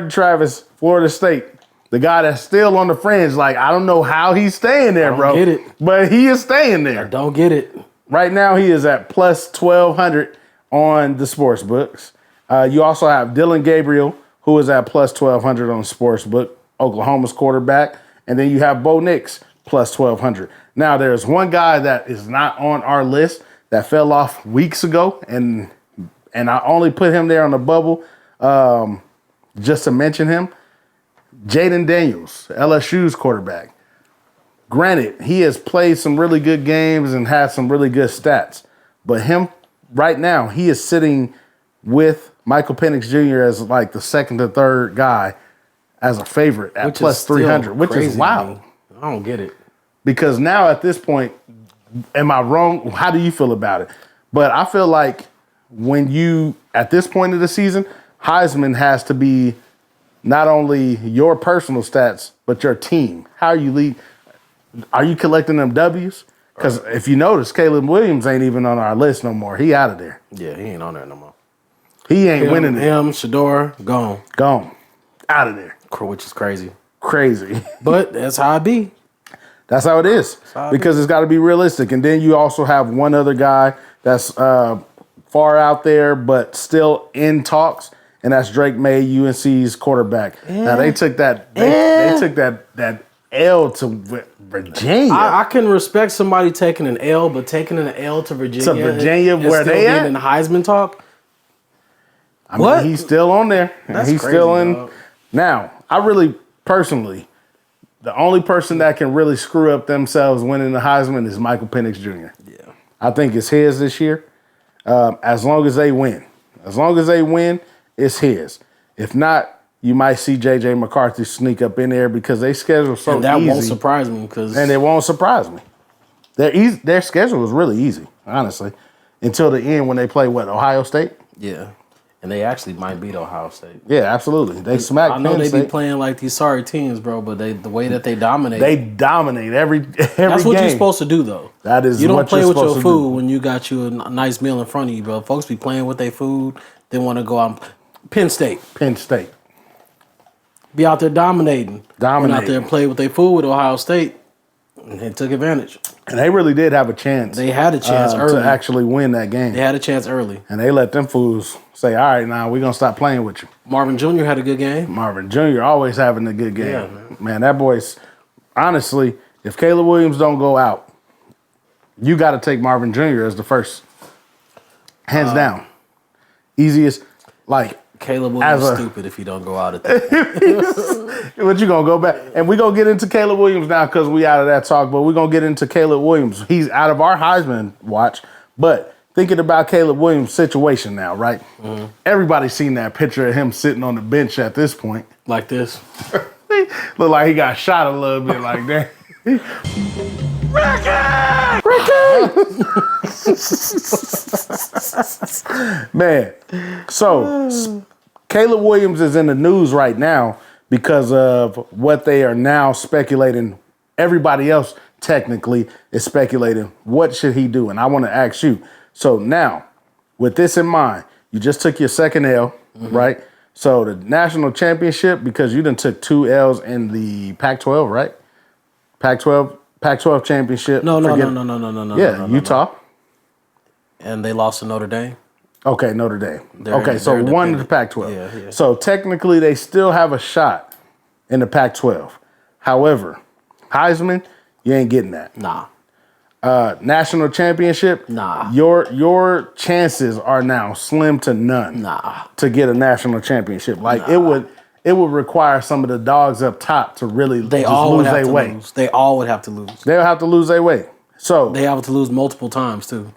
Speaker 2: Travis, Florida State. The guy that's still on the fringe. Like, I don't know how he's staying there,
Speaker 1: don't
Speaker 2: bro.
Speaker 1: get it.
Speaker 2: But he is staying there.
Speaker 1: Don't get it.
Speaker 2: Right now, he is at plus 1,200 on the sports books. You also have Dylan Gabriel, who is at plus 1,200 on the sports book, Oklahoma's quarterback. And then you have Bo Nix, plus 1,200. Now, there's one guy that is not on our list that fell off weeks ago, and I only put him there on the bubble just to mention him. Jaden Daniels, LSU's quarterback. Granted, he has played some really good games and had some really good stats, but him right now, he is sitting with Michael Penix Jr. as like the second or third guy as a favorite at
Speaker 1: Which
Speaker 2: plus
Speaker 1: is still
Speaker 2: 300, which
Speaker 1: crazy
Speaker 2: is
Speaker 1: to
Speaker 2: wild.
Speaker 1: me. I don't get it.
Speaker 2: Because now at this point, am I wrong? How do you feel about it? But I feel like when you, at this point of the season, Heisman has to be not only your personal stats, but your team. How are you lead? Are you collecting them W's? Because if you notice, Caleb Williams ain't even on our list no more. He out of there.
Speaker 1: Yeah, he ain't on there no more.
Speaker 2: He ain't winning it.
Speaker 1: Him, Shador, gone.
Speaker 2: Gone. Out of there.
Speaker 1: Which is crazy.
Speaker 2: Crazy.
Speaker 1: But that's how I be.
Speaker 2: That's how it is.
Speaker 1: how it
Speaker 2: Because it's got to be realistic. And then you also have one other guy that's far out there, but still in talks, and that's Drake May, UNC's quarterback. Now they took that they took that L to Virginia.
Speaker 1: I can respect somebody taking an L, but taking an L to Virginia, and
Speaker 2: where
Speaker 1: still
Speaker 2: they
Speaker 1: being
Speaker 2: at?
Speaker 1: in the Heisman talk.
Speaker 2: I mean,
Speaker 1: What?
Speaker 2: he's still on there. And
Speaker 1: That's
Speaker 2: he's
Speaker 1: crazy,
Speaker 2: still in.
Speaker 1: dog.
Speaker 2: Now, I really, personally, the only person that can really screw up themselves winning the Heisman is Michael Penix Jr.
Speaker 1: Yeah.
Speaker 2: I think it's his this year. As long as they win. As long as they win, it's his. If not, You might see J.J. McCarthy sneak up in there because they schedule so
Speaker 1: And that
Speaker 2: easy.
Speaker 1: won't surprise me because
Speaker 2: And it won't surprise me. Their schedule was really easy, honestly, until the end when they play, Ohio State?
Speaker 1: yeah. And they actually might beat Ohio State.
Speaker 2: Yeah, absolutely. They smacked
Speaker 1: I know
Speaker 2: Penn
Speaker 1: they
Speaker 2: State.
Speaker 1: be playing like these sorry teams, bro, but the way that they dominate.
Speaker 2: They dominate every
Speaker 1: That's
Speaker 2: game.
Speaker 1: what you're supposed to do, though.
Speaker 2: That is
Speaker 1: you don't
Speaker 2: what
Speaker 1: play
Speaker 2: you're
Speaker 1: with your
Speaker 2: supposed to
Speaker 1: food
Speaker 2: do.
Speaker 1: when you got you a nice meal in front of you, bro. Folks be playing with their food. They want to go out. Penn State.
Speaker 2: Penn State.
Speaker 1: Be out there dominating. Went out
Speaker 2: Dominating.
Speaker 1: there and played with their food with Ohio State. And they took advantage.
Speaker 2: And they really did have a chance.
Speaker 1: They had a chance early.
Speaker 2: to actually win that game.
Speaker 1: They had a chance early.
Speaker 2: And they let them fools say, all right, now we're going to stop playing with you.
Speaker 1: Marvin Jr. had a good game.
Speaker 2: Marvin Jr. always having a good game.
Speaker 1: Yeah,
Speaker 2: man, that boy's, honestly, if Caleb Williams don't go out, you got to take Marvin Jr. as the first. Hands down. Easiest, like,
Speaker 1: Caleb Williams is stupid if he don't go out at that.
Speaker 2: But you gonna go back, and we gonna get into Caleb Williams now because we out of that talk. But we gonna get into Caleb Williams. He's out of our Heisman watch. But thinking about Caleb Williams' situation now, right? Mm-hmm. Everybody's seen that picture of him sitting on the bench at this point.
Speaker 1: Like this.
Speaker 2: Look like he got shot a little bit like that. Ricky! Man, so Caleb Williams is in the news right now because of what they are now speculating. Everybody else technically is speculating what should he do, and I want to ask you. So now, with this in mind, you just took your second L, right? So the national championship, because you done took 2 L's in the Pac-12, right? Pac-12 championship.
Speaker 1: No.
Speaker 2: Yeah, Utah.
Speaker 1: And they lost to Notre Dame.
Speaker 2: Okay, Notre Dame.
Speaker 1: They're
Speaker 2: So one in the
Speaker 1: independent.
Speaker 2: Pac-12.
Speaker 1: Yeah.
Speaker 2: So technically, they still have a shot in the Pac-12. However, Heisman, you ain't getting that.
Speaker 1: Nah.
Speaker 2: National championship,
Speaker 1: Nah.
Speaker 2: Your chances are now slim to none.
Speaker 1: Nah.
Speaker 2: To get a national championship, like it would require some of the dogs up top to really
Speaker 1: They
Speaker 2: just
Speaker 1: all would
Speaker 2: lose
Speaker 1: have
Speaker 2: their
Speaker 1: to
Speaker 2: way.
Speaker 1: lose. They all would have to lose.
Speaker 2: They'll have to lose their way. So
Speaker 1: They have to lose multiple times too.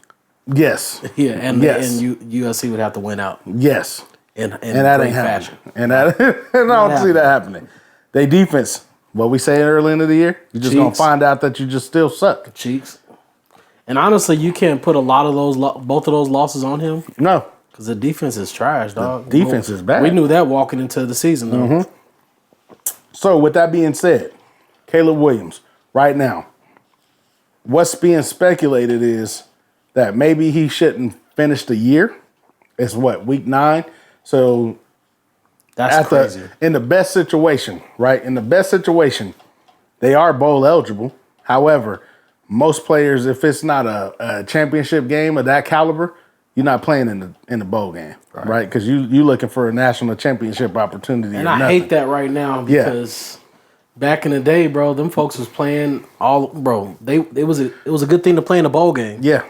Speaker 2: yes,
Speaker 1: Yeah, and
Speaker 2: Yes.
Speaker 1: USC would have to win out
Speaker 2: yes,
Speaker 1: in
Speaker 2: and that
Speaker 1: great
Speaker 2: ain't
Speaker 1: fashion.
Speaker 2: happening. And that and I don't see that happening. They defense, what we say early in the year, you're just gonna
Speaker 1: Cheeks.
Speaker 2: find out that you just still suck.
Speaker 1: Cheeks. And honestly, you can't put a lot of both of those losses on him
Speaker 2: No,
Speaker 1: because the defense is trash, dog.
Speaker 2: defense is bad.
Speaker 1: We knew that walking into the season, though.
Speaker 2: So with that being said, Caleb Williams, right now, what's being speculated is that maybe he shouldn't finish the year. It's what, week 9? So
Speaker 1: That's crazy.
Speaker 2: in the best situation, right? In the best situation, they are bowl eligible. However, most players, if it's not a championship game of that caliber, you're not playing in the bowl game, right? Because you looking for a national championship opportunity.
Speaker 1: And
Speaker 2: or
Speaker 1: I
Speaker 2: nothing.
Speaker 1: hate that right now because back in the day, bro, them folks was playing all, bro. It was a good thing to play in a bowl game.
Speaker 2: Yeah,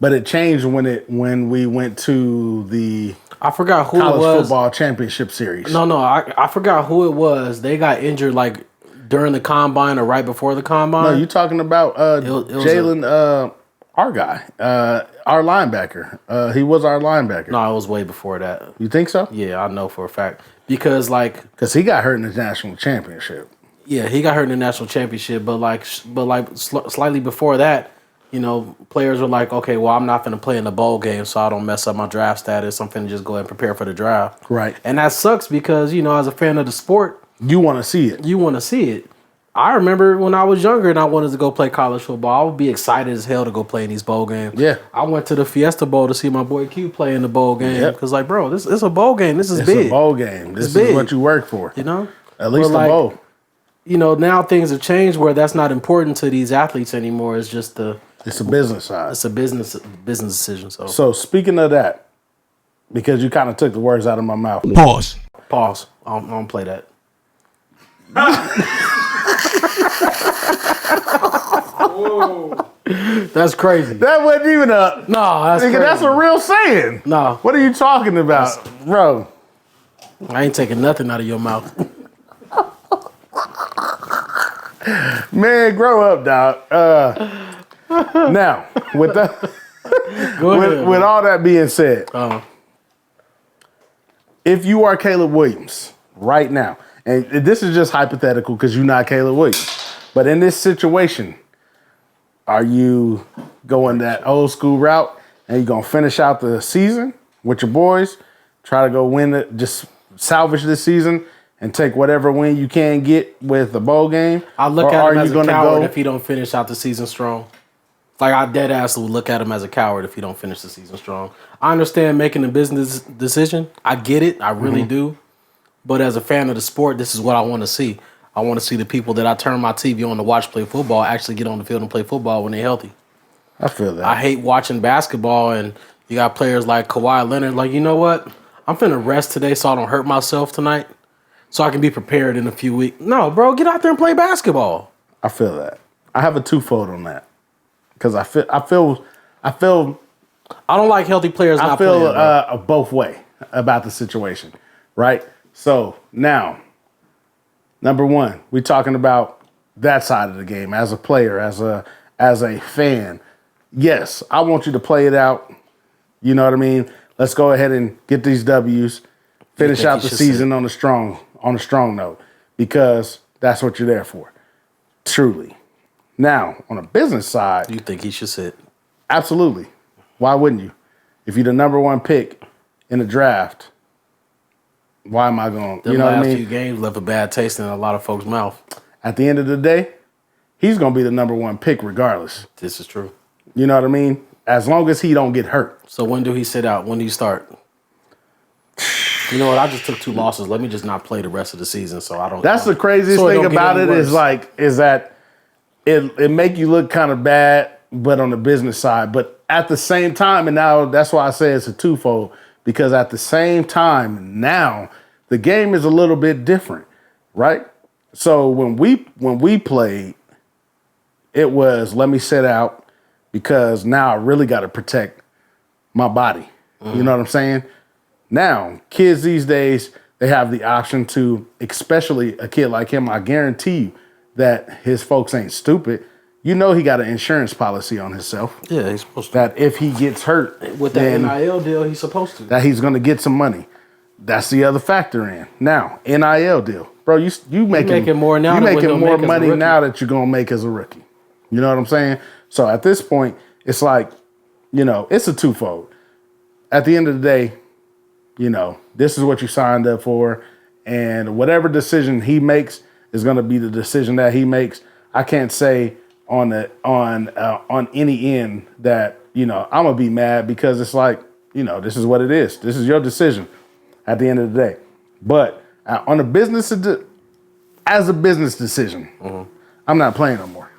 Speaker 2: but it changed when we went to the
Speaker 1: I forgot who it
Speaker 2: college
Speaker 1: was.
Speaker 2: football championship series.
Speaker 1: No, I forgot who it was. They got injured like during the combine or right before the combine.
Speaker 2: No, you talking about
Speaker 1: was
Speaker 2: Jalen, our guy, our linebacker. He was our linebacker.
Speaker 1: No, it was way before that.
Speaker 2: You think so?
Speaker 1: Yeah, I know for a fact because
Speaker 2: Because he got hurt in the national championship.
Speaker 1: yeah, he got hurt in the national championship, but slightly before that, you know, players were like, okay, well, I'm not going to play in the bowl game, so I don't mess up my draft status. I'm going to just go ahead and prepare for the draft.
Speaker 2: Right.
Speaker 1: And that sucks because, you know, as a fan of the sport,
Speaker 2: You want to see it.
Speaker 1: you want to see it. I remember when I was younger and I wanted to go play college football, I would be excited as hell to go play in these bowl games.
Speaker 2: Yeah.
Speaker 1: I went to the Fiesta Bowl to see my boy Q play in the bowl game
Speaker 2: Yep.
Speaker 1: because, like, bro, this is a bowl game. This is
Speaker 2: It's
Speaker 1: big.
Speaker 2: a bowl game. This is
Speaker 1: big.
Speaker 2: what you work for.
Speaker 1: You know?
Speaker 2: At least
Speaker 1: But,
Speaker 2: a
Speaker 1: like,
Speaker 2: bowl.
Speaker 1: You know, now things have changed where that's not important to these athletes anymore. It's just
Speaker 2: It's a business side.
Speaker 1: it's a business decision. So
Speaker 2: So speaking of that, because you kind of took the words out of my mouth.
Speaker 5: Pause.
Speaker 1: pause. I don't play that. That's crazy.
Speaker 2: That wasn't even a.
Speaker 1: No, that's
Speaker 2: Nigga,
Speaker 1: crazy.
Speaker 2: that's a real saying.
Speaker 1: No.
Speaker 2: What are you talking about, bro?
Speaker 1: I ain't taking nothing out of your mouth.
Speaker 2: Man, grow up, dog. Now, with that,
Speaker 1: Go ahead.
Speaker 2: with all that being said,
Speaker 1: Uh-huh.
Speaker 2: if you are Caleb Williams, right now, and this is just hypothetical because you're not Caleb Williams, but in this situation, are you going that old school route and you gonna finish out the season with your boys, try to go win it, just salvage this season and take whatever win you can get with the bowl game?
Speaker 1: I look at him as a coward if he don't finish out the season strong. Like, I dead ass would look at him as a coward if he don't finish the season strong. I understand making a business decision. I get it. I really do. But as a fan of the sport, this is what I want to see. I want to see the people that I turn my TV on to watch play football actually get on the field and play football when they're healthy.
Speaker 2: I feel that.
Speaker 1: I hate watching basketball and you got players like Kawhi Leonard. Like, you know what? I'm finna rest today so I don't hurt myself tonight so I can be prepared in a few weeks. No, bro, get out there and play basketball.
Speaker 2: I feel that. I have a twofold on that. Because I feel
Speaker 1: I don't like healthy players not playing, bro.
Speaker 2: Both way about the situation, right? So now, number one, we're talking about that side of the game as a player, as a fan. Yes, I want you to play it out. You know what I mean? Let's go ahead and get these W's, finish out the season on a strong note, because that's what you're there for, truly. Now, on a business side,
Speaker 1: You think he should sit?
Speaker 2: absolutely. Why wouldn't you? If you're the number one pick in the draft, why am I going?
Speaker 1: The last few games left a bad taste in a lot of folks' mouth.
Speaker 2: At the end of the day, he's going to be the number one pick regardless.
Speaker 1: This is true.
Speaker 2: You know what I mean? As long as he don't get hurt.
Speaker 1: So when do he sit out? When do you start? You know what? I just took 2 losses. Let me just not play the rest of the season so I don't.
Speaker 2: That's the craziest thing about it is that it make you look kind of bad, but on the business side. But at the same time, and now that's why I say it's a twofold, because at the same time now the game is a little bit different, right? So when we played, it was let me sit out because now I really got to protect my body. You know what I'm saying? Now, kids these days, they have the option to, especially a kid like him, I guarantee you that his folks ain't stupid. You know he got an insurance policy on himself.
Speaker 1: Yeah, he's supposed to.
Speaker 2: That if he gets hurt
Speaker 1: With that NIL deal, he's supposed to.
Speaker 2: that he's going to get some money. That's the other factor in. Now, NIL deal. Bro, you making
Speaker 1: more now
Speaker 2: You
Speaker 1: than what
Speaker 2: making
Speaker 1: he'll
Speaker 2: more
Speaker 1: make as a
Speaker 2: money
Speaker 1: rookie.
Speaker 2: now that you're going to make as a rookie. You know what I'm saying? So at this point, it's like, it's a twofold. At the end of the day, this is what you signed up for, and whatever decision he makes is going to be the decision that he makes. I can't say on any end that I'm gonna be mad because it's like this is what it is. This is your decision at the end of the day. But on a business as a business decision, I'm not playing no more.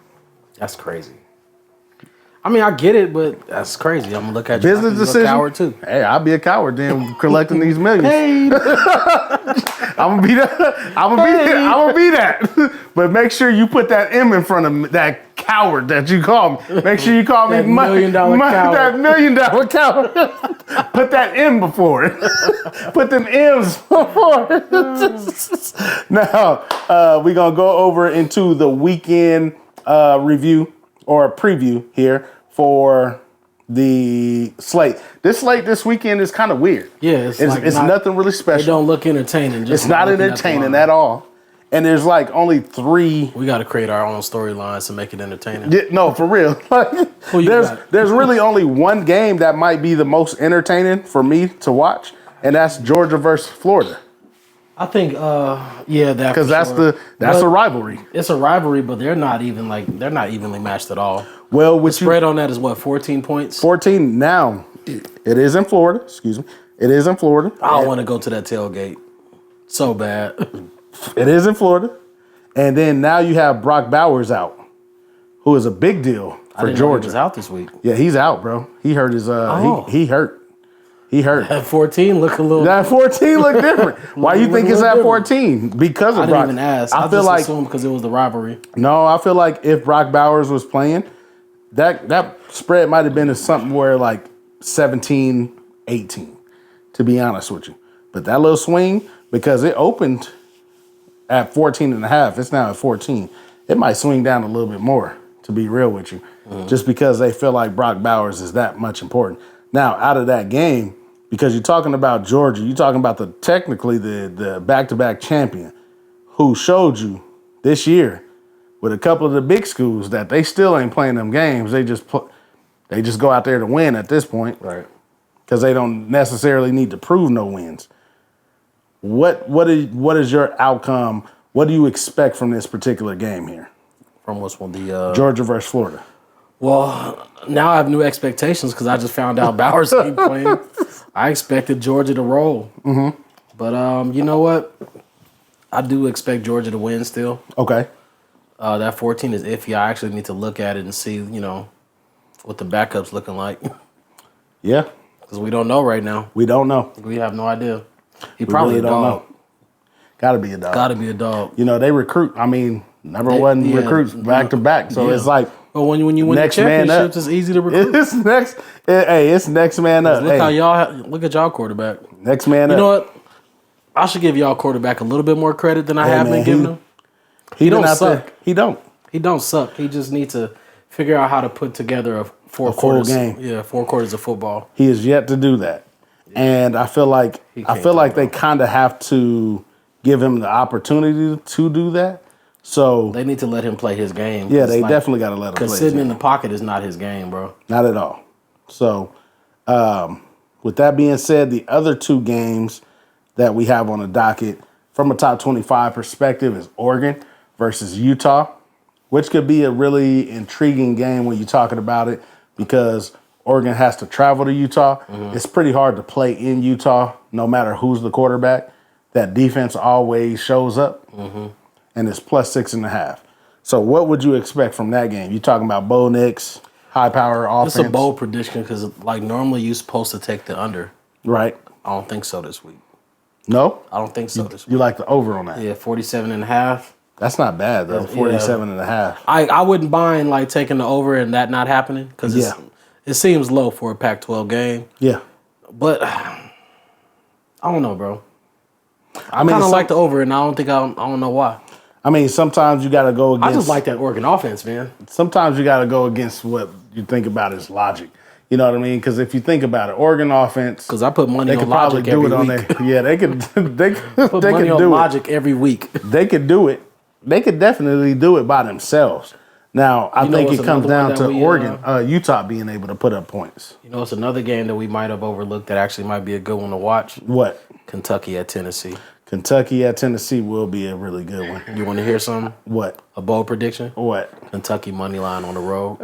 Speaker 1: That's crazy. I mean, I get it, but that's crazy. I'm gonna look at you
Speaker 2: Business
Speaker 1: like you're
Speaker 2: decision.
Speaker 1: a coward too.
Speaker 2: Hey, I'll be a coward then collecting these millions.
Speaker 1: Hey,
Speaker 2: I'm gonna be that. I'm gonna be that. But make sure you put that M in front of that coward that you call me. Make sure you call me
Speaker 1: That $1 million coward.
Speaker 2: That $1 million coward. Put that M before it. Put them M's before it. Now we're gonna go over into the weekend review or preview here for the slate. This slate this weekend is kind of weird.
Speaker 1: Yeah, it's
Speaker 2: nothing really
Speaker 1: It
Speaker 2: special.
Speaker 1: don't look entertaining.
Speaker 2: It's not entertaining at all. And there's like only 3.
Speaker 1: We got to create our own storylines to make it entertaining.
Speaker 2: Yeah, no, for real.
Speaker 1: Who you got?
Speaker 2: There's really only one game that might be the most entertaining for me to watch, and that's Georgia versus Florida.
Speaker 1: I think, that
Speaker 2: Because that's a rivalry.
Speaker 1: It's a rivalry, but they're not evenly matched at all.
Speaker 2: Well, with
Speaker 1: Spread on that is what, 14 points?
Speaker 2: 14 now. It is in Florida. Excuse me. It is in Florida.
Speaker 1: I don't want to go to that tailgate so bad.
Speaker 2: It is in Florida. And then now you have Brock Bowers out, who is a big deal
Speaker 1: I
Speaker 2: for
Speaker 1: didn't know he
Speaker 2: Georgia.
Speaker 1: was out this week.
Speaker 2: Yeah, he's out, bro. He hurt his he hurt. He hurt.
Speaker 1: At 14, look a little.
Speaker 2: That 14 look different. Why you think it's at 14? Because of
Speaker 1: I
Speaker 2: Brock.
Speaker 1: didn't even ask. I
Speaker 2: feel
Speaker 1: just
Speaker 2: like
Speaker 1: assumed because it was the rivalry.
Speaker 2: no. I feel like if Brock Bowers was playing, that spread might have been to something where like 17-18. To be honest with you, but that little swing because it opened at 14.5. It's now at 14. It might swing down a little bit more. To be real with you, just because they feel like Brock Bowers is that much important. Now out of that game. Because you're talking about Georgia, you're talking about technically the back-to-back champion who showed you this year with a couple of the big schools that they still ain't playing them games. They just go out there to win at this point.
Speaker 1: Right.
Speaker 2: Because they don't necessarily need to prove no wins. What is your outcome? What do you expect from this particular game here?
Speaker 1: From what's one the
Speaker 2: Georgia versus Florida.
Speaker 1: Well, now I have new expectations because I just found out Bowers ain't playing. I expected Georgia to roll. Mm-hmm. But you know what? I do expect Georgia to win still.
Speaker 2: Okay.
Speaker 1: That 14 is iffy. I actually need to look at it and see, what the backup's looking like.
Speaker 2: Yeah.
Speaker 1: Because we don't know right now.
Speaker 2: We don't know.
Speaker 1: We have no idea. He probably
Speaker 2: really
Speaker 1: a dog.
Speaker 2: don't know. Gotta be a dog.
Speaker 1: Gotta be a dog.
Speaker 2: They recruit. I mean, number one recruits back to back. So it's like,
Speaker 1: well, when you win the championships, it's easy to recruit.
Speaker 2: It's next. It's next man up.
Speaker 1: Look at y'all quarterback.
Speaker 2: Next man up.
Speaker 1: You know what? I should give y'all quarterback a little bit more credit than I have been giving him. He don't suck.
Speaker 2: He don't
Speaker 1: suck. He just needs to figure out how to put together a
Speaker 2: full game.
Speaker 1: Yeah, 4 quarters of football.
Speaker 2: He is yet to do that, and I feel like they kind of have to give him the opportunity to do that. So
Speaker 1: they need to let him play his game.
Speaker 2: Yeah, they definitely got to let him play.
Speaker 1: Because sitting in the pocket is not his game, bro.
Speaker 2: Not at all. So, with that being said, the other 2 games that we have on the docket from a top 25 perspective is Oregon versus Utah, which could be a really intriguing game when you're talking about it because Oregon has to travel to Utah. Mm-hmm. It's pretty hard to play in Utah no matter who's the quarterback. That defense always shows up. Mm-hmm. And it's plus 6.5. So what would you expect from that game? You talking about Bo Nix, high power offense?
Speaker 1: It's a bold prediction because normally you're supposed to take the under.
Speaker 2: Right.
Speaker 1: I don't think so this week.
Speaker 2: No?
Speaker 1: I don't think so this week.
Speaker 2: You like the over on that?
Speaker 1: Yeah, 47.5.
Speaker 2: That's not bad though. 47.5.
Speaker 1: I wouldn't mind taking the over and that not happening because it seems low for a Pac-12 game.
Speaker 2: Yeah.
Speaker 1: But I don't know, bro. I kind of like the over, and I don't know why.
Speaker 2: I mean, sometimes you got to go against.
Speaker 1: I just like that Oregon offense, man.
Speaker 2: Sometimes you got to go against what you think about as logic. You know what I mean? Because if you think about it, Oregon offense.
Speaker 1: Because I put money
Speaker 2: on
Speaker 1: logic every week.
Speaker 2: Yeah, they could. They
Speaker 1: put money on logic every week.
Speaker 2: They could do it. They could definitely do it by themselves. Now, I think it comes down to Utah being able to put up points.
Speaker 1: You know, it's another game that we might have overlooked that actually might be a good one to watch.
Speaker 2: What?
Speaker 1: Kentucky at Tennessee.
Speaker 2: Kentucky at Tennessee will be a really good one.
Speaker 1: You want to hear something?
Speaker 2: What?
Speaker 1: A bold prediction?
Speaker 2: What?
Speaker 1: Kentucky money line on the road.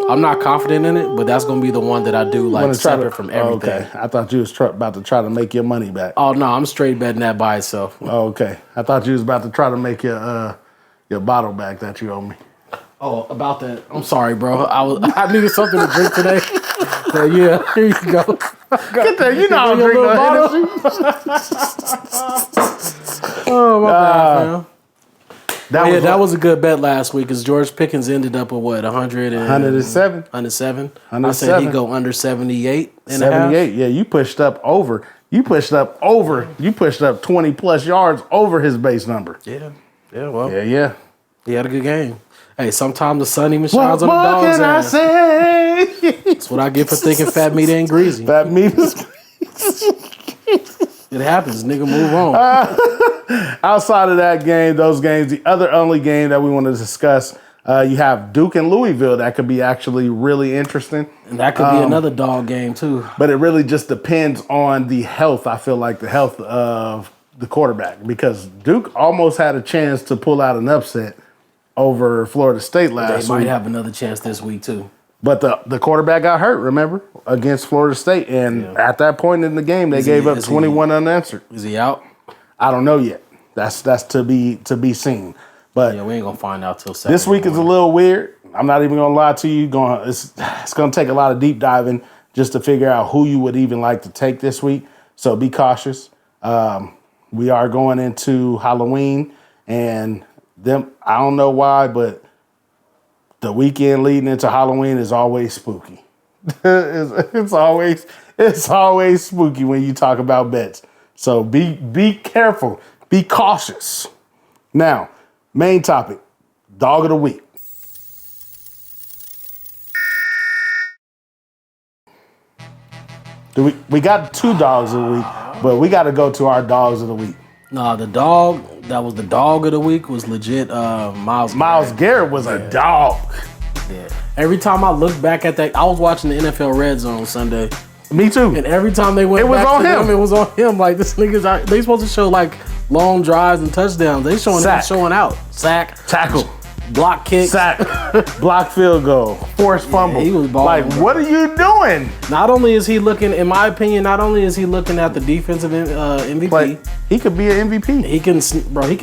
Speaker 1: I'm not confident in it, but that's going to be the one that I do separate from everything.
Speaker 2: Okay. I thought you was about to try to make your money back.
Speaker 1: Oh, no, I'm straight betting that by itself.
Speaker 2: Oh, okay. I thought you was about to try to make your bottle back that you owe me.
Speaker 1: Oh, about that. I'm sorry, bro. I needed something to drink today. So, yeah, here you go.
Speaker 2: Get that. You know how to drink
Speaker 1: Oh, my bad, fam.
Speaker 2: That
Speaker 1: was a good bet last week because George Pickens ended up with what,
Speaker 2: 107?
Speaker 1: 107. I said he'd go under 78 and
Speaker 2: 78. Yeah, you pushed up over. You pushed up 20 plus yards over his base number.
Speaker 1: Yeah. Yeah, well.
Speaker 2: Yeah.
Speaker 1: He had a good game. Hey, sometimes the sun even shines on the
Speaker 2: dog's
Speaker 1: ass.
Speaker 2: What can I say?
Speaker 1: That's what I get for thinking fat meat ain't greasy.
Speaker 2: Fat meat is
Speaker 1: It happens. Nigga, move on.
Speaker 2: Outside of that game, those games, the only game that we want to discuss, you have Duke and Louisville. That could be actually really interesting.
Speaker 1: And that could be another dog game, too.
Speaker 2: But it really just depends on the health, I feel like, the health of the quarterback. Because Duke almost had a chance to pull out an upset over Florida State last week.
Speaker 1: They might have another chance this week, too.
Speaker 2: But the quarterback got hurt, remember, against Florida State. And at that point in the game, they gave up 21 unanswered.
Speaker 1: Is he out?
Speaker 2: I don't know yet. That's to be seen. But
Speaker 1: yeah, we ain't going to find out till Saturday.
Speaker 2: This week is a little weird. I'm not even going to lie to you. It's going to take a lot of deep diving just to figure out who you would even like to take this week. So be cautious. We are going into Halloween, and I don't know why, but the weekend leading into Halloween is always spooky. it's always spooky when you talk about bets. So be careful. Be cautious. Now, main topic, dog of the week. We got 2 dogs of the week, but we got to go to our dogs of the week.
Speaker 1: Nah, the dog that was the dog of the week was legit. Miles
Speaker 2: Garrett was a dog.
Speaker 1: Yeah. Every time I look back at that, I was watching the NFL Red Zone Sunday.
Speaker 2: Me too.
Speaker 1: And every time they went, it was on him. Like this niggas, they supposed to show like long drives and touchdowns. They showing out sack,
Speaker 2: tackle,
Speaker 1: block kick,
Speaker 2: sack, block field goal, forced fumble.
Speaker 1: He was balling,
Speaker 2: like, what are you doing?
Speaker 1: Not only is he looking, in my opinion, at the defensive MVP.
Speaker 2: He could be an MVP.
Speaker 1: He can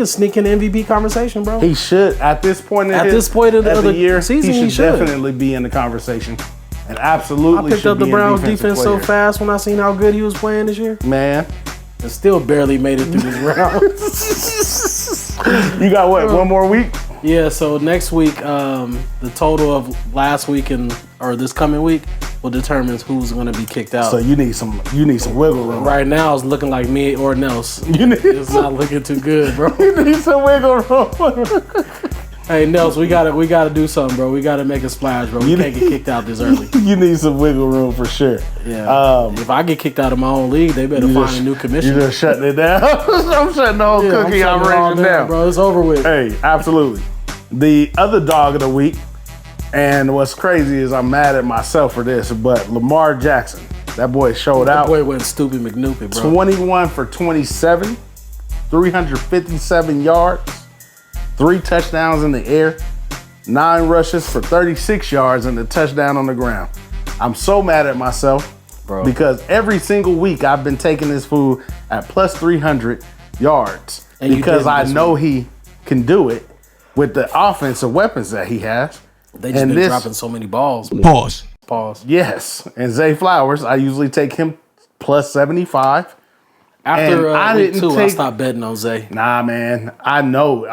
Speaker 1: sneak in the MVP conversation, bro.
Speaker 2: He should at this point of the year.
Speaker 1: Season,
Speaker 2: he should definitely be in the conversation. And absolutely,
Speaker 1: I picked up the Browns defense so fast when I seen how good he was playing this year.
Speaker 2: Man,
Speaker 1: and still barely made it through this round.
Speaker 2: You got what? One more week?
Speaker 1: Yeah. So next week, the total of last week or this coming week will determine who's going to be kicked out.
Speaker 2: So you need some wiggle room.
Speaker 1: Right now, it's looking like me or Nels. It's not looking too good, bro.
Speaker 2: You need some wiggle room.
Speaker 1: Hey Nels, we gotta do something, bro. We gotta make a splash, bro. We can't get kicked out this early.
Speaker 2: You need some wiggle room for sure.
Speaker 1: Yeah. If I get kicked out of my own league, they better find a new commissioner.
Speaker 2: You just shutting it down. I'm shutting the whole cookie operation down,
Speaker 1: bro. It's over with.
Speaker 2: Hey, absolutely. The other dog of the week, and what's crazy is I'm mad at myself for this, but Lamar Jackson, that boy showed out.
Speaker 1: That boy went stupid McNoopy, bro.
Speaker 2: 21 for 27, 357 yards. 3 touchdowns in the air, 9 rushes for 36 yards and a touchdown on the ground. I'm so mad at myself, bro, because every single week I've been taking this fool at plus 300 yards because I know he can do it with the offensive weapons that he has.
Speaker 1: They just been dropping so many balls.
Speaker 2: Pause. Yes, and Zay Flowers, I usually take him plus 75.
Speaker 1: After week 2, I stopped betting on Zay.
Speaker 2: Nah, man. I know.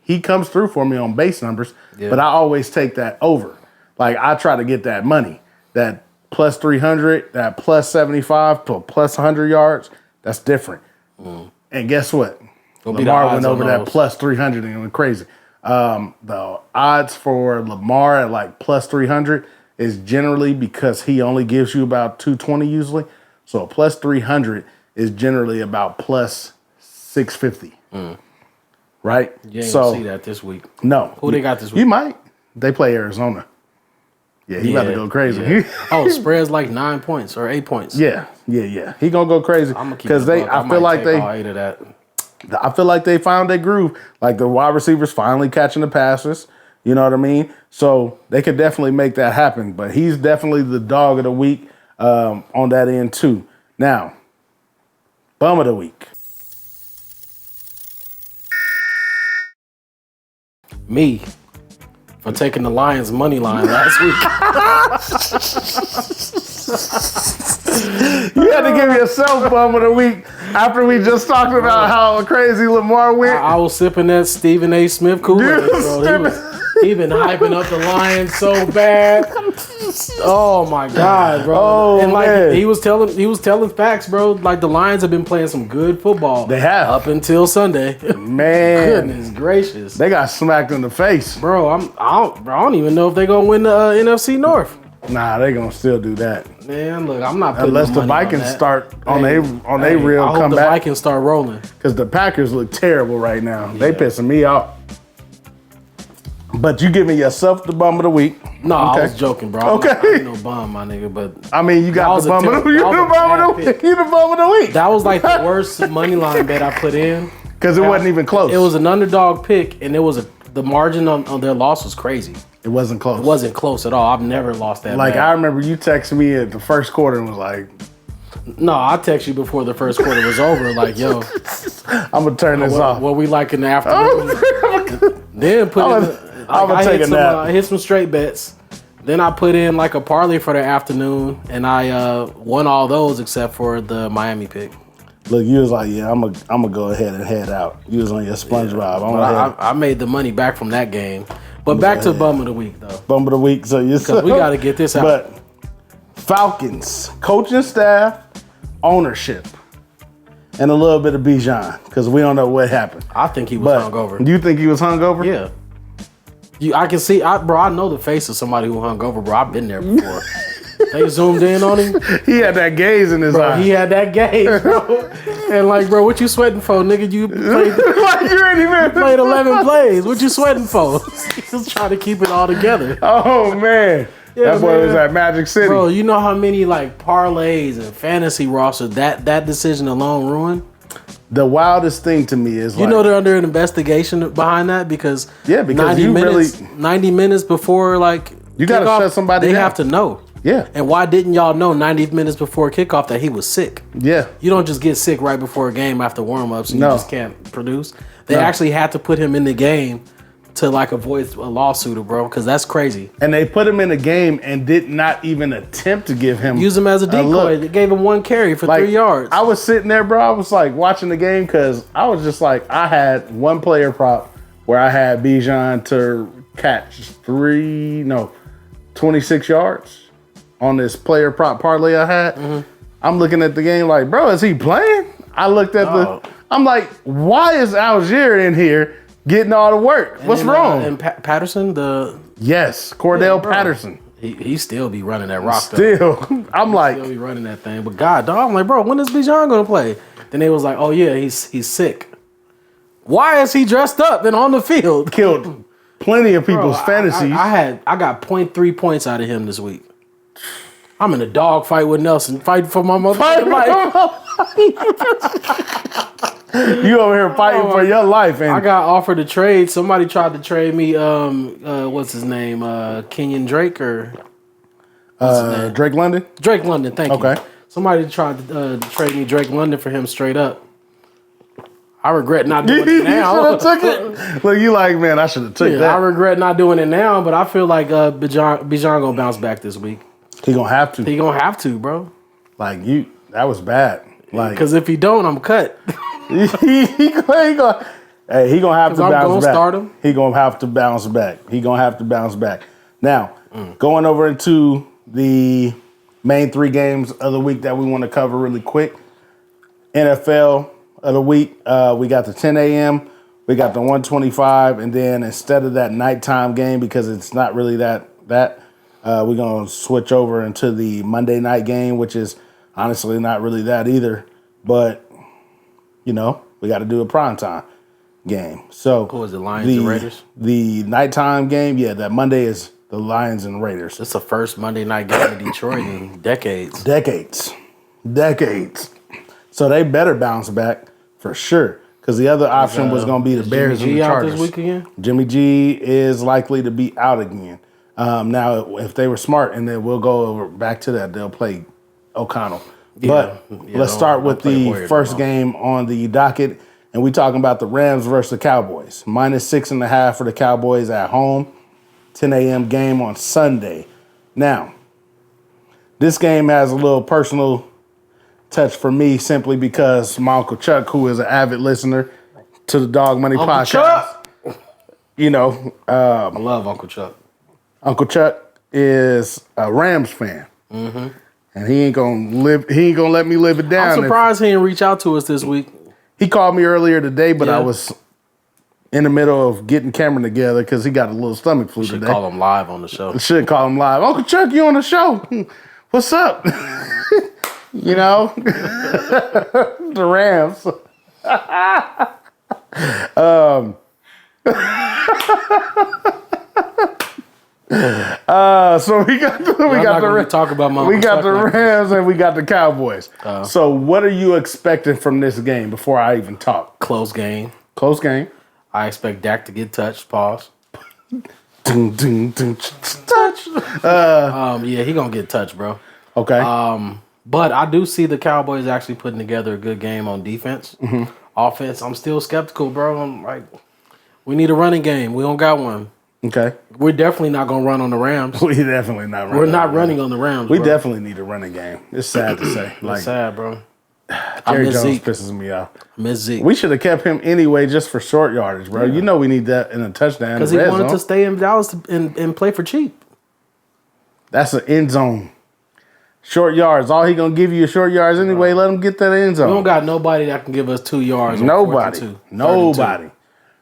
Speaker 2: He comes through for me on base numbers, but I always take that over. Like, I try to get that money. That plus 300, that plus 75 to plus 100 yards, that's different. And guess what? Lamar went over that plus 300 and went crazy. The odds for Lamar at like plus 300 is generally because he only gives you about 220 usually. So a plus 300 is generally about plus 650. Right?
Speaker 1: You ain't gonna see that this week.
Speaker 2: No.
Speaker 1: Who they got this week?
Speaker 2: You might. They play Arizona. Yeah, he about to go crazy.
Speaker 1: Yeah. Spread's like 9 points or 8 points.
Speaker 2: Yeah. He gonna go crazy.
Speaker 1: I'm gonna keep
Speaker 2: because I feel like
Speaker 1: all 8 of that.
Speaker 2: I feel like they found their groove. Like the wide receivers finally catching the passes. You know what I mean? So they could definitely make that happen. But he's definitely the dog of the week on that end too. Now, bum of the week.
Speaker 1: Me, for taking the Lions money line last week.
Speaker 2: You had to give yourself bum of the week after we just talked about how crazy Lamar went.
Speaker 1: I was sipping that Stephen A. Smith Kool-Aid, bro. He been hyping up the Lions so bad. Oh my God, bro!
Speaker 2: Oh,
Speaker 1: and like
Speaker 2: man.
Speaker 1: he was telling facts, bro. Like the Lions have been playing some good football.
Speaker 2: They have
Speaker 1: up until Sunday.
Speaker 2: Man,
Speaker 1: goodness gracious,
Speaker 2: they got smacked in the face,
Speaker 1: bro. I don't even know if they're gonna win the NFC North.
Speaker 2: Nah, they gonna still do that.
Speaker 1: Man, look, I'm not putting
Speaker 2: unless the Vikings start on a real
Speaker 1: I hope
Speaker 2: comeback.
Speaker 1: The Vikings start rolling
Speaker 2: because the Packers look terrible right now. Yeah. They pissing me off. But you giving yourself the bum of the week.
Speaker 1: No, I was joking, bro. I ain't no bum, my nigga. But
Speaker 2: I mean, you got the bum of the week. You the bum of the week. You the bum of the week.
Speaker 1: That was like the worst money line bet I put in
Speaker 2: because it wasn't even close.
Speaker 1: It was an underdog pick, and the margin on their loss was crazy.
Speaker 2: It wasn't close.
Speaker 1: It wasn't close at all. I've never lost that.
Speaker 2: Like
Speaker 1: bad.
Speaker 2: I remember you texted me at the first quarter and was like,
Speaker 1: "No, I text you before the first quarter was over. Like, yo,
Speaker 2: I'm gonna turn this off.
Speaker 1: What we like in the afternoon? Then put in." I hit some straight bets. Then I put in like a parlay for the afternoon, and I won all those except for the Miami pick.
Speaker 2: Look, you was like, yeah, I'm gonna go ahead and head out. You was on your SpongeBob.
Speaker 1: I made the money back from that game. But back to bum of the week, though.
Speaker 2: Bum of the week. So
Speaker 1: because we got to get this out.
Speaker 2: But Falcons coaching staff, ownership, and a little bit of Bijan because we don't know what happened.
Speaker 1: I think he was hungover.
Speaker 2: You think he was hungover?
Speaker 1: Yeah. I can see, bro. I know the face of somebody who hung over, bro. I've been there before. They zoomed in on him.
Speaker 2: He had that gaze in his
Speaker 1: Bro,
Speaker 2: eye.
Speaker 1: he had that gaze, bro. And like, bro, what you sweating for, nigga? You played,
Speaker 2: Like you ain't even
Speaker 1: played 11 plays. What you sweating for? He was trying to keep it all together.
Speaker 2: Oh man.
Speaker 1: Yeah,
Speaker 2: that boy
Speaker 1: man.
Speaker 2: was at Magic City.
Speaker 1: Bro, you know how many like parlays and fantasy rosters that decision alone ruined?
Speaker 2: The wildest thing to me is
Speaker 1: You know they're under an investigation behind that because
Speaker 2: Yeah, because
Speaker 1: 90
Speaker 2: you
Speaker 1: minutes,
Speaker 2: really-
Speaker 1: 90 minutes before like
Speaker 2: You gotta
Speaker 1: kickoff,
Speaker 2: shut somebody
Speaker 1: They
Speaker 2: down.
Speaker 1: have to know.
Speaker 2: Yeah.
Speaker 1: And why didn't y'all know 90 minutes before kickoff that he was sick?
Speaker 2: Yeah.
Speaker 1: You don't just get sick right before a game after warm-ups and
Speaker 2: No.
Speaker 1: you just can't produce. They
Speaker 2: No.
Speaker 1: actually had to put him in the game to like avoid a lawsuit, bro, because that's crazy.
Speaker 2: And they put him in the game and did not even attempt to give him
Speaker 1: Use him as a decoy.
Speaker 2: look.
Speaker 1: They gave him one carry for 3 yards.
Speaker 2: I was sitting there, bro. I was like watching the game because I was just like, I had one player prop where I had Bijan to catch 26 yards on this player prop parlay I had.
Speaker 1: Mm-hmm.
Speaker 2: I'm looking at the game like, bro, is he playing? I looked at I'm like, why is Algier in here getting all the work? What's wrong?
Speaker 1: And Patterson,
Speaker 2: Yes, Cordell
Speaker 1: bro.
Speaker 2: Patterson.
Speaker 1: he still be running that rock though.
Speaker 2: Still, I'm like,
Speaker 1: He'll be running that thing. But God, dog, I'm like, bro, when is Bijan gonna play? Then they was like, oh yeah, he's sick. Why is he dressed up and on the field?
Speaker 2: killed plenty of
Speaker 1: Bro,
Speaker 2: people's fantasies.
Speaker 1: I got 0.3 points out of him this week. I'm in a dog fight with Nelson, fighting for my motherfucking life.
Speaker 2: You over here fighting for your life, and
Speaker 1: I got offered a trade. Somebody tried to trade me. What's his name? Kenyon Drake or
Speaker 2: Drake London.
Speaker 1: Drake London. Thank you.
Speaker 2: Okay.
Speaker 1: Somebody tried to trade me Drake London for him straight up. I regret not doing it
Speaker 2: You
Speaker 1: now.
Speaker 2: should have took it. Look, you like, man, I should have took
Speaker 1: Yeah,
Speaker 2: that.
Speaker 1: I regret not doing it now, but I feel like Bijan gonna bounce back this week.
Speaker 2: He gonna have to.
Speaker 1: He gonna have to, bro.
Speaker 2: Like that was bad. Like
Speaker 1: Because if he don't, I'm cut.
Speaker 2: he gonna have to
Speaker 1: I'm
Speaker 2: bounce
Speaker 1: gonna
Speaker 2: back.
Speaker 1: start him.
Speaker 2: He gonna have to bounce back. He gonna have to bounce back. Now, going over into the main 3 games of the week that we want to cover really quick. NFL of the week, we got the 10 a.m., we got the 125, and then instead of that nighttime game, because it's not really that we're going to switch over into the Monday night game, which is honestly not really that either. But, we got to do a primetime game. So,
Speaker 1: What was it, Lions and Raiders?
Speaker 2: The nighttime game, that Monday is the Lions and Raiders.
Speaker 1: It's the first Monday night game in Detroit in decades.
Speaker 2: Decades. So they better bounce back for sure. Because the other option was going to be the Bears and
Speaker 1: Jimmy
Speaker 2: the
Speaker 1: G out
Speaker 2: Chargers.
Speaker 1: this week again?
Speaker 2: Jimmy G is likely to be out again. Now, if they were smart, and then we'll go over back to that, they'll play O'Connell. But let's start with
Speaker 1: play
Speaker 2: the
Speaker 1: Warriors
Speaker 2: first
Speaker 1: tomorrow.
Speaker 2: game on the docket. And we talking about the Rams versus the Cowboys. -6.5 for the Cowboys at home. 10 a.m. game on Sunday. Now, this game has a little personal touch for me simply because my Uncle Chuck, who is an avid listener to the Dog Money
Speaker 1: Uncle
Speaker 2: podcast,
Speaker 1: Chuck!
Speaker 2: I
Speaker 1: love Uncle Chuck.
Speaker 2: Uncle Chuck is a Rams fan. Mm-hmm. And he ain't gonna let me live it down.
Speaker 1: I'm surprised he didn't reach out to us this week.
Speaker 2: He called me earlier today, but
Speaker 1: Yeah.
Speaker 2: I was in the middle of getting Cameron together because he got a little stomach flu
Speaker 1: Should
Speaker 2: today.
Speaker 1: call him live on the show.
Speaker 2: Should call him live. Uncle Chuck, you on the show? What's up? The Rams. So we got
Speaker 1: talk about my
Speaker 2: we
Speaker 1: Uncle
Speaker 2: got
Speaker 1: Chuck
Speaker 2: the
Speaker 1: like
Speaker 2: Rams and we got the Cowboys. So what are you expecting from this game before I even talk?
Speaker 1: close game.
Speaker 2: Close game.
Speaker 1: I expect Dak to get touched. Pause.
Speaker 2: Ding, ding, ding, touch.
Speaker 1: Yeah, he gonna get touched, bro.
Speaker 2: Okay.
Speaker 1: But I do see the Cowboys actually putting together a good game on defense.
Speaker 2: Mm-hmm.
Speaker 1: Offense, I'm still skeptical, bro. I'm like, we need a running game. We don't got one.
Speaker 2: Okay.
Speaker 1: We're definitely not gonna run on the Rams.
Speaker 2: We definitely not running.
Speaker 1: We're not running on the Rams.
Speaker 2: We
Speaker 1: bro.
Speaker 2: definitely need a running game. It's sad to say. Like
Speaker 1: It's sad, bro. I
Speaker 2: Jerry
Speaker 1: miss
Speaker 2: Jones
Speaker 1: Zeke.
Speaker 2: pisses me off.
Speaker 1: I miss Zeke.
Speaker 2: We should have kept him anyway just for short yardage, bro. You know we need that in a touchdown.
Speaker 1: Because he wanted to stay in Dallas and play for cheap.
Speaker 2: That's an end zone. Short yards. All he gonna give you is short yards anyway. Let him get that end zone.
Speaker 1: We don't got nobody that can give us 2 yards. on
Speaker 2: Nobody.
Speaker 1: 4th and 2, 3rd and 2.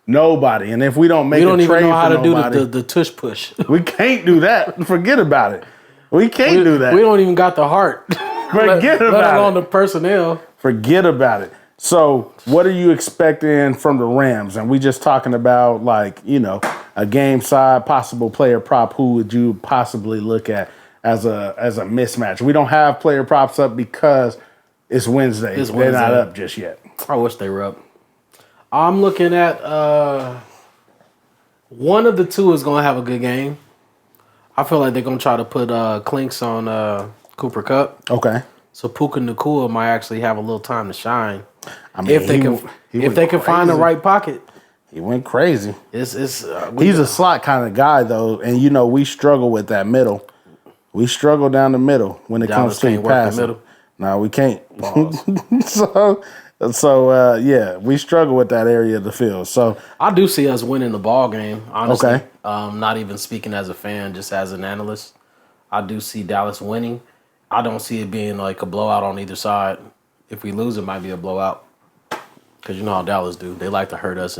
Speaker 2: Nobody. And if we don't make
Speaker 1: We don't
Speaker 2: a
Speaker 1: even
Speaker 2: trade
Speaker 1: know how
Speaker 2: for
Speaker 1: to do
Speaker 2: nobody,
Speaker 1: the tush push.
Speaker 2: we can't do that. Forget about it. We can't do that.
Speaker 1: We don't even got the heart.
Speaker 2: Forget
Speaker 1: let
Speaker 2: about
Speaker 1: alone
Speaker 2: it.
Speaker 1: the personnel.
Speaker 2: Forget about it. So, what are you expecting from the Rams? And we just talking about, like, you know, a game side, possible player prop. Who would you possibly look at as a mismatch? We don't have player props up because it's Wednesday. They're not up just yet.
Speaker 1: I wish they were up. I'm looking at one of the two is going to have a good game. I feel like they're going to try to put clinks on Cooper Kupp.
Speaker 2: Okay.
Speaker 1: So Puka Nacua might actually have a little time to shine.
Speaker 2: I mean,
Speaker 1: if they can find the right pocket.
Speaker 2: He went crazy.
Speaker 1: He's
Speaker 2: a slot kind of guy, though, and you know we struggle with that middle. We struggle down the middle when it comes to passing. No, we can't. So we struggle with that area of the field. So
Speaker 1: I do see us winning the ball game. Honestly,
Speaker 2: okay.
Speaker 1: Not even speaking as a fan, just as an analyst, I do see Dallas winning. I don't see it being like a blowout on either side. If we lose, it might be a blowout. Because you know how Dallas do. They like to hurt us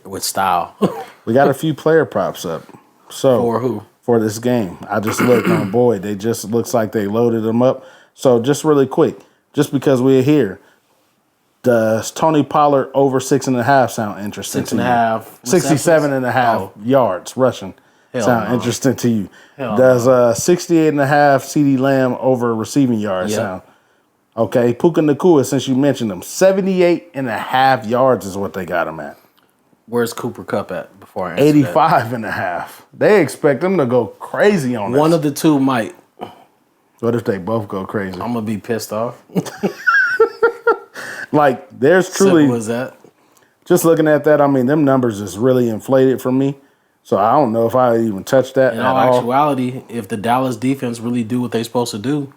Speaker 1: with style.
Speaker 2: We got a few player props up. So
Speaker 1: for who?
Speaker 2: For this game. I just looked on Boyd. They just looks like they loaded them up. So just really quick, just because we're here, does Tony Pollard over 6.5 sound interesting to you?
Speaker 1: 6.5.
Speaker 2: 67.5 yards rushing. Sound interesting to you? Does 68.5 CeeDee Lamb over receiving yards sound? Okay, Puka Nacua, since you mentioned him, 78.5 yards is what they got him at.
Speaker 1: Where's Cooper Kupp at before I answer
Speaker 2: 85.5. They expect them to go crazy on
Speaker 1: One
Speaker 2: us.
Speaker 1: of the two might.
Speaker 2: What if they both go crazy?
Speaker 1: I'm going to be pissed off.
Speaker 2: Like, there's truly...
Speaker 1: Simple as that.
Speaker 2: Just looking at that, I mean, them numbers is really inflated for me. So I don't know if I even touched that
Speaker 1: In
Speaker 2: at
Speaker 1: all
Speaker 2: all.
Speaker 1: actuality, if the Dallas defense really do what they're supposed to do,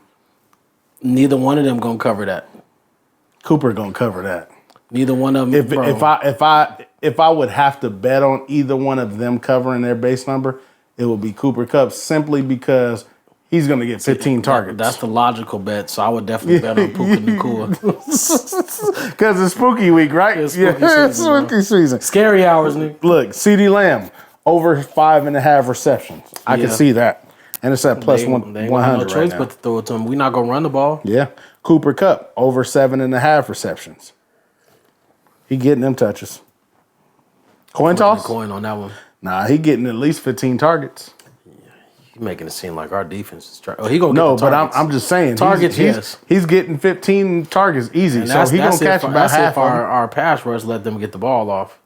Speaker 1: neither one of them going to cover that.
Speaker 2: Cooper going to cover that.
Speaker 1: Neither one of them.
Speaker 2: If I would have to bet on either one of them covering their base number, it would be Cooper Kupp simply because he's going to get 15 targets.
Speaker 1: That's the logical bet, so I would definitely bet on Puka Nacua.
Speaker 2: Because it's spooky week, right?
Speaker 1: It's spooky
Speaker 2: season.
Speaker 1: Scary hours, nigga.
Speaker 2: Look, CeeDee Lamb, over 5.5 receptions. I can see that. And it's at plus 100
Speaker 1: They ain't got no
Speaker 2: right
Speaker 1: choice
Speaker 2: now.
Speaker 1: but to throw it to him. We're not going to run the ball.
Speaker 2: Yeah. Cooper Kupp, over 7.5 receptions. He getting them touches. Coin toss?
Speaker 1: Coin on that one.
Speaker 2: Nah, he getting at least 15 targets.
Speaker 1: You're making it seem like our defense is trying. Oh, he gonna get
Speaker 2: No,
Speaker 1: the
Speaker 2: but
Speaker 1: targets.
Speaker 2: I'm just saying.
Speaker 1: Targets,
Speaker 2: he's,
Speaker 1: yes.
Speaker 2: He's getting 15 targets easy,
Speaker 1: And
Speaker 2: so he gonna catch about half
Speaker 1: if
Speaker 2: of them.
Speaker 1: our pass rush let them get the ball off.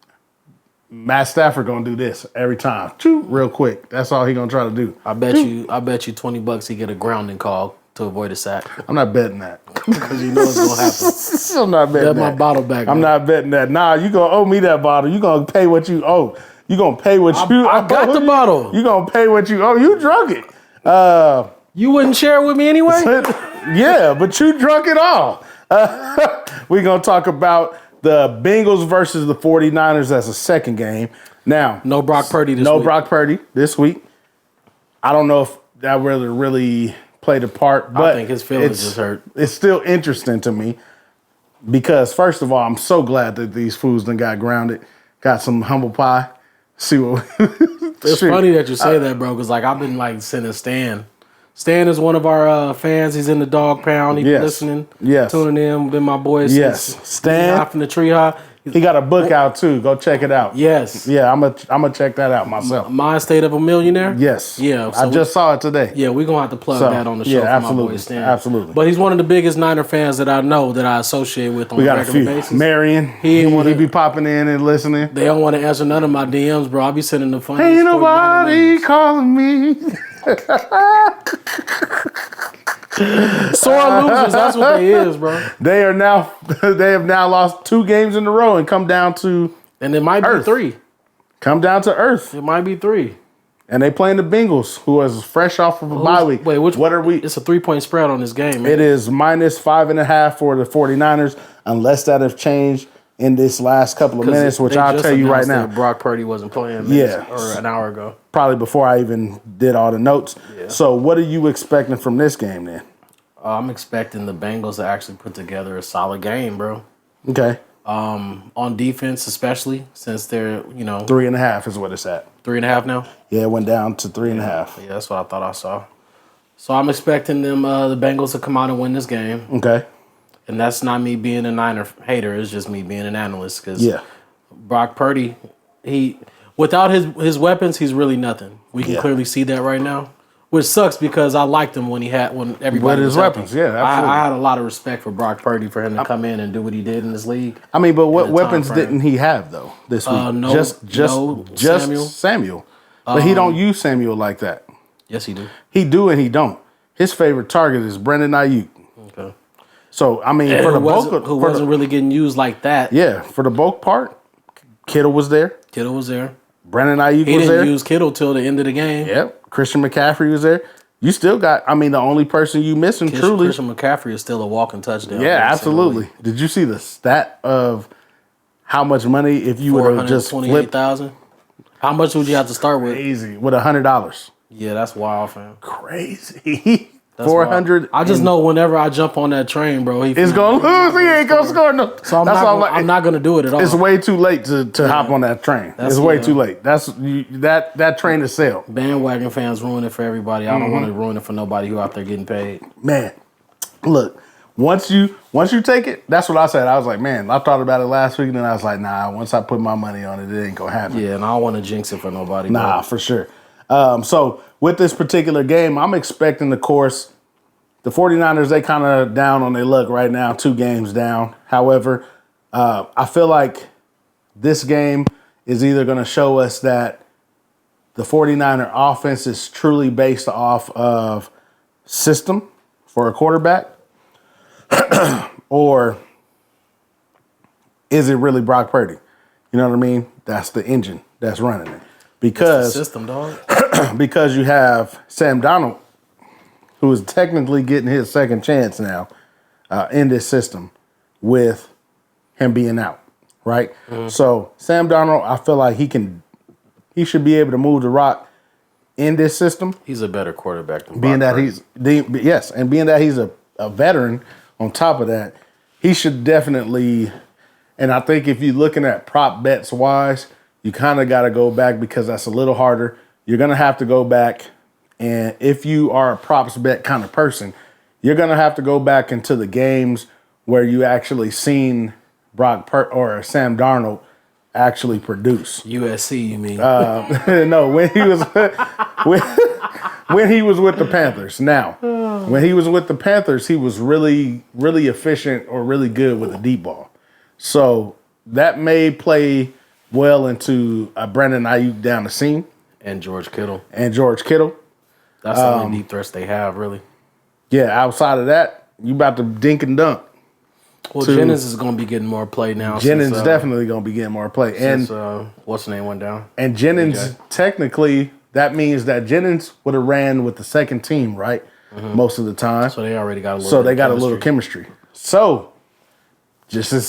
Speaker 2: Matt Stafford gonna do this every time, real quick. That's all he gonna try to do.
Speaker 1: I bet you $20 he get a grounding call to avoid a sack.
Speaker 2: I'm not betting that.
Speaker 1: Because you know it's gonna happen.
Speaker 2: I'm not betting
Speaker 1: That's
Speaker 2: that.
Speaker 1: my bottle back.
Speaker 2: I'm not betting that. Nah, you gonna owe me that bottle. You gonna pay what you owe. You gonna pay what you.
Speaker 1: I got the bottle.
Speaker 2: You gonna pay what you owe. You drunk it.
Speaker 1: You wouldn't share it with me anyway?
Speaker 2: Yeah, but you drunk it all. We're going to talk about the Bengals versus the 49ers as a second game. Now,
Speaker 1: No Brock Purdy this week.
Speaker 2: No Brock Purdy this week. I don't know if that really played a part, but
Speaker 1: I think his feelings just hurt.
Speaker 2: It's still interesting to me because, first of all, I'm so glad that these fools done got grounded, got some humble pie. See what
Speaker 1: It's funny that you say that, bro, because like I've been like sending Stan. Stan is one of our fans. He's in the dog pound. He's listening, tuning in. Been my boy since
Speaker 2: Stan
Speaker 1: off in the tree high.
Speaker 2: He got a book out too. Go check it out.
Speaker 1: Yes.
Speaker 2: Yeah, I'm gonna check that out myself.
Speaker 1: Mind State of a Millionaire.
Speaker 2: Yes.
Speaker 1: Yeah.
Speaker 2: I just saw it today.
Speaker 1: Yeah, we're gonna have to plug that on the show.
Speaker 2: Yeah,
Speaker 1: for
Speaker 2: absolutely.
Speaker 1: My boy Stan.
Speaker 2: Absolutely.
Speaker 1: But he's one of the biggest Niner fans that I know that I associate with on
Speaker 2: We
Speaker 1: a
Speaker 2: got a
Speaker 1: regular
Speaker 2: few.
Speaker 1: basis.
Speaker 2: Marion. He be popping in and listening.
Speaker 1: They don't want to answer none of my DMs, bro. I be sending the funniest.
Speaker 2: Ain't nobody calling me.
Speaker 1: Sore losers, that's what they is, bro.
Speaker 2: They have now lost 2 games in a row and come down to
Speaker 1: And it might
Speaker 2: Earth.
Speaker 1: be 3.
Speaker 2: Come down to earth.
Speaker 1: It might be 3.
Speaker 2: And they playing the Bengals, who is fresh off of a bye week.
Speaker 1: Wait,
Speaker 2: what are we?
Speaker 1: It's a 3-point spread on this game, man.
Speaker 2: It is minus 5.5 for the 49ers, unless that has changed in this last couple of minutes, which I'll tell you right now.
Speaker 1: Brock Purdy wasn't playing or an hour ago.
Speaker 2: Probably before I even did all the notes. Yeah. So what are you expecting from this game then?
Speaker 1: I'm expecting the Bengals to actually put together a solid game, bro.
Speaker 2: Okay.
Speaker 1: On defense, especially since they're,
Speaker 2: 3.5 is what it's at.
Speaker 1: 3.5 now?
Speaker 2: Yeah, it went down to 3.5.
Speaker 1: Yeah, that's what I thought I saw. So I'm expecting them, the Bengals, to come out and win this game.
Speaker 2: Okay.
Speaker 1: And that's not me being a Niner hater. It's just me being an analyst. Because
Speaker 2: Yeah.
Speaker 1: Brock Purdy, without his weapons, he's really nothing. We can clearly see that right now. Which sucks because I liked him when everybody
Speaker 2: With his
Speaker 1: was healthy.
Speaker 2: weapons, yeah, absolutely.
Speaker 1: I had a lot of respect for Brock Purdy for him to come in and do what he did in this league.
Speaker 2: I mean, but what
Speaker 1: in a
Speaker 2: weapons
Speaker 1: time frame.
Speaker 2: didn't he have though this week?
Speaker 1: No
Speaker 2: just Samuel. But he don't use Samuel like that.
Speaker 1: Yes, he do.
Speaker 2: He do and he don't. His favorite target is Brandon Ayuk.
Speaker 1: Okay.
Speaker 2: So I mean, for the bulk,
Speaker 1: who wasn't really getting used like that.
Speaker 2: yeah, for the bulk part, Kittle was there.
Speaker 1: Kittle was there.
Speaker 2: Brandon Ayuk
Speaker 1: He
Speaker 2: was
Speaker 1: didn't
Speaker 2: there.
Speaker 1: use Kittle till the end of the game.
Speaker 2: Yep. Christian McCaffrey was there. You still got. I mean, the only person you missing truly.
Speaker 1: Christian McCaffrey is still a walking touchdown.
Speaker 2: Yeah, absolutely. Did you see the stat of how much money if you would have just flipped?
Speaker 1: $428,000. How much would you have to start with?
Speaker 2: Crazy with $100.
Speaker 1: Yeah, that's wild, fam.
Speaker 2: Crazy.
Speaker 1: That's
Speaker 2: 400.
Speaker 1: wild. I just know whenever I jump on that train, bro,
Speaker 2: It's gonna lose. He ain't gonna score no.
Speaker 1: So I'm not gonna do it at all.
Speaker 2: It's way too late to hop on that train. It's way too late. That train is sailed.
Speaker 1: Bandwagon fans ruin it for everybody. I don't want to ruin it for nobody who out there getting paid.
Speaker 2: Man, look. Once you take it, that's what I said. I was like, man, I thought about it last week, and then I was like, nah. Once I put my money on it, it ain't gonna happen.
Speaker 1: Yeah, and I don't want to jinx it for nobody.
Speaker 2: Nah,
Speaker 1: bro.
Speaker 2: for sure. So with this particular game, I'm expecting, of course, the 49ers, they kind of down on their luck right now, 2 games down. However, I feel like this game is either going to show us that the 49er offense is truly based off of system for a quarterback, or is it really Brock Purdy? You know what I mean? That's the engine that's running it. Because
Speaker 1: System, dog.
Speaker 2: because you have Sam Darnold, who is technically getting his second chance now in this system with him being out, right? Mm-hmm. So Sam Darnold, I feel like he should be able to move the rock in this system.
Speaker 1: He's a better quarterback than
Speaker 2: being
Speaker 1: Brock
Speaker 2: that
Speaker 1: Purdy.
Speaker 2: and being that he's a veteran. On top of that, he should definitely. And I think if you're looking at prop bets wise, you kind of got to go back because that's a little harder. You're going to have to go back. And if you are a props bet kind of person, you're going to have to go back into the games where you actually seen or Sam Darnold actually produce.
Speaker 1: USC, you mean?
Speaker 2: No, when he was when he was with the Panthers. Now, when he was with the Panthers, he was really, really efficient or really good with the deep ball. So that may play well into Brandon Ayuk down the seam.
Speaker 1: And George Kittle.
Speaker 2: That's
Speaker 1: the only deep threats they have, really.
Speaker 2: Yeah, outside of that, you about to dink and dunk.
Speaker 1: Well, Jennings is going to be getting more play now.
Speaker 2: Jennings definitely going to be getting more play.
Speaker 1: Since, what's the name went down?
Speaker 2: And Jennings, technically, that means that Jennings would have ran with the second team, right? Mm-hmm. Most of the time.
Speaker 1: So they already got a little
Speaker 2: So they got a little chemistry. So, this is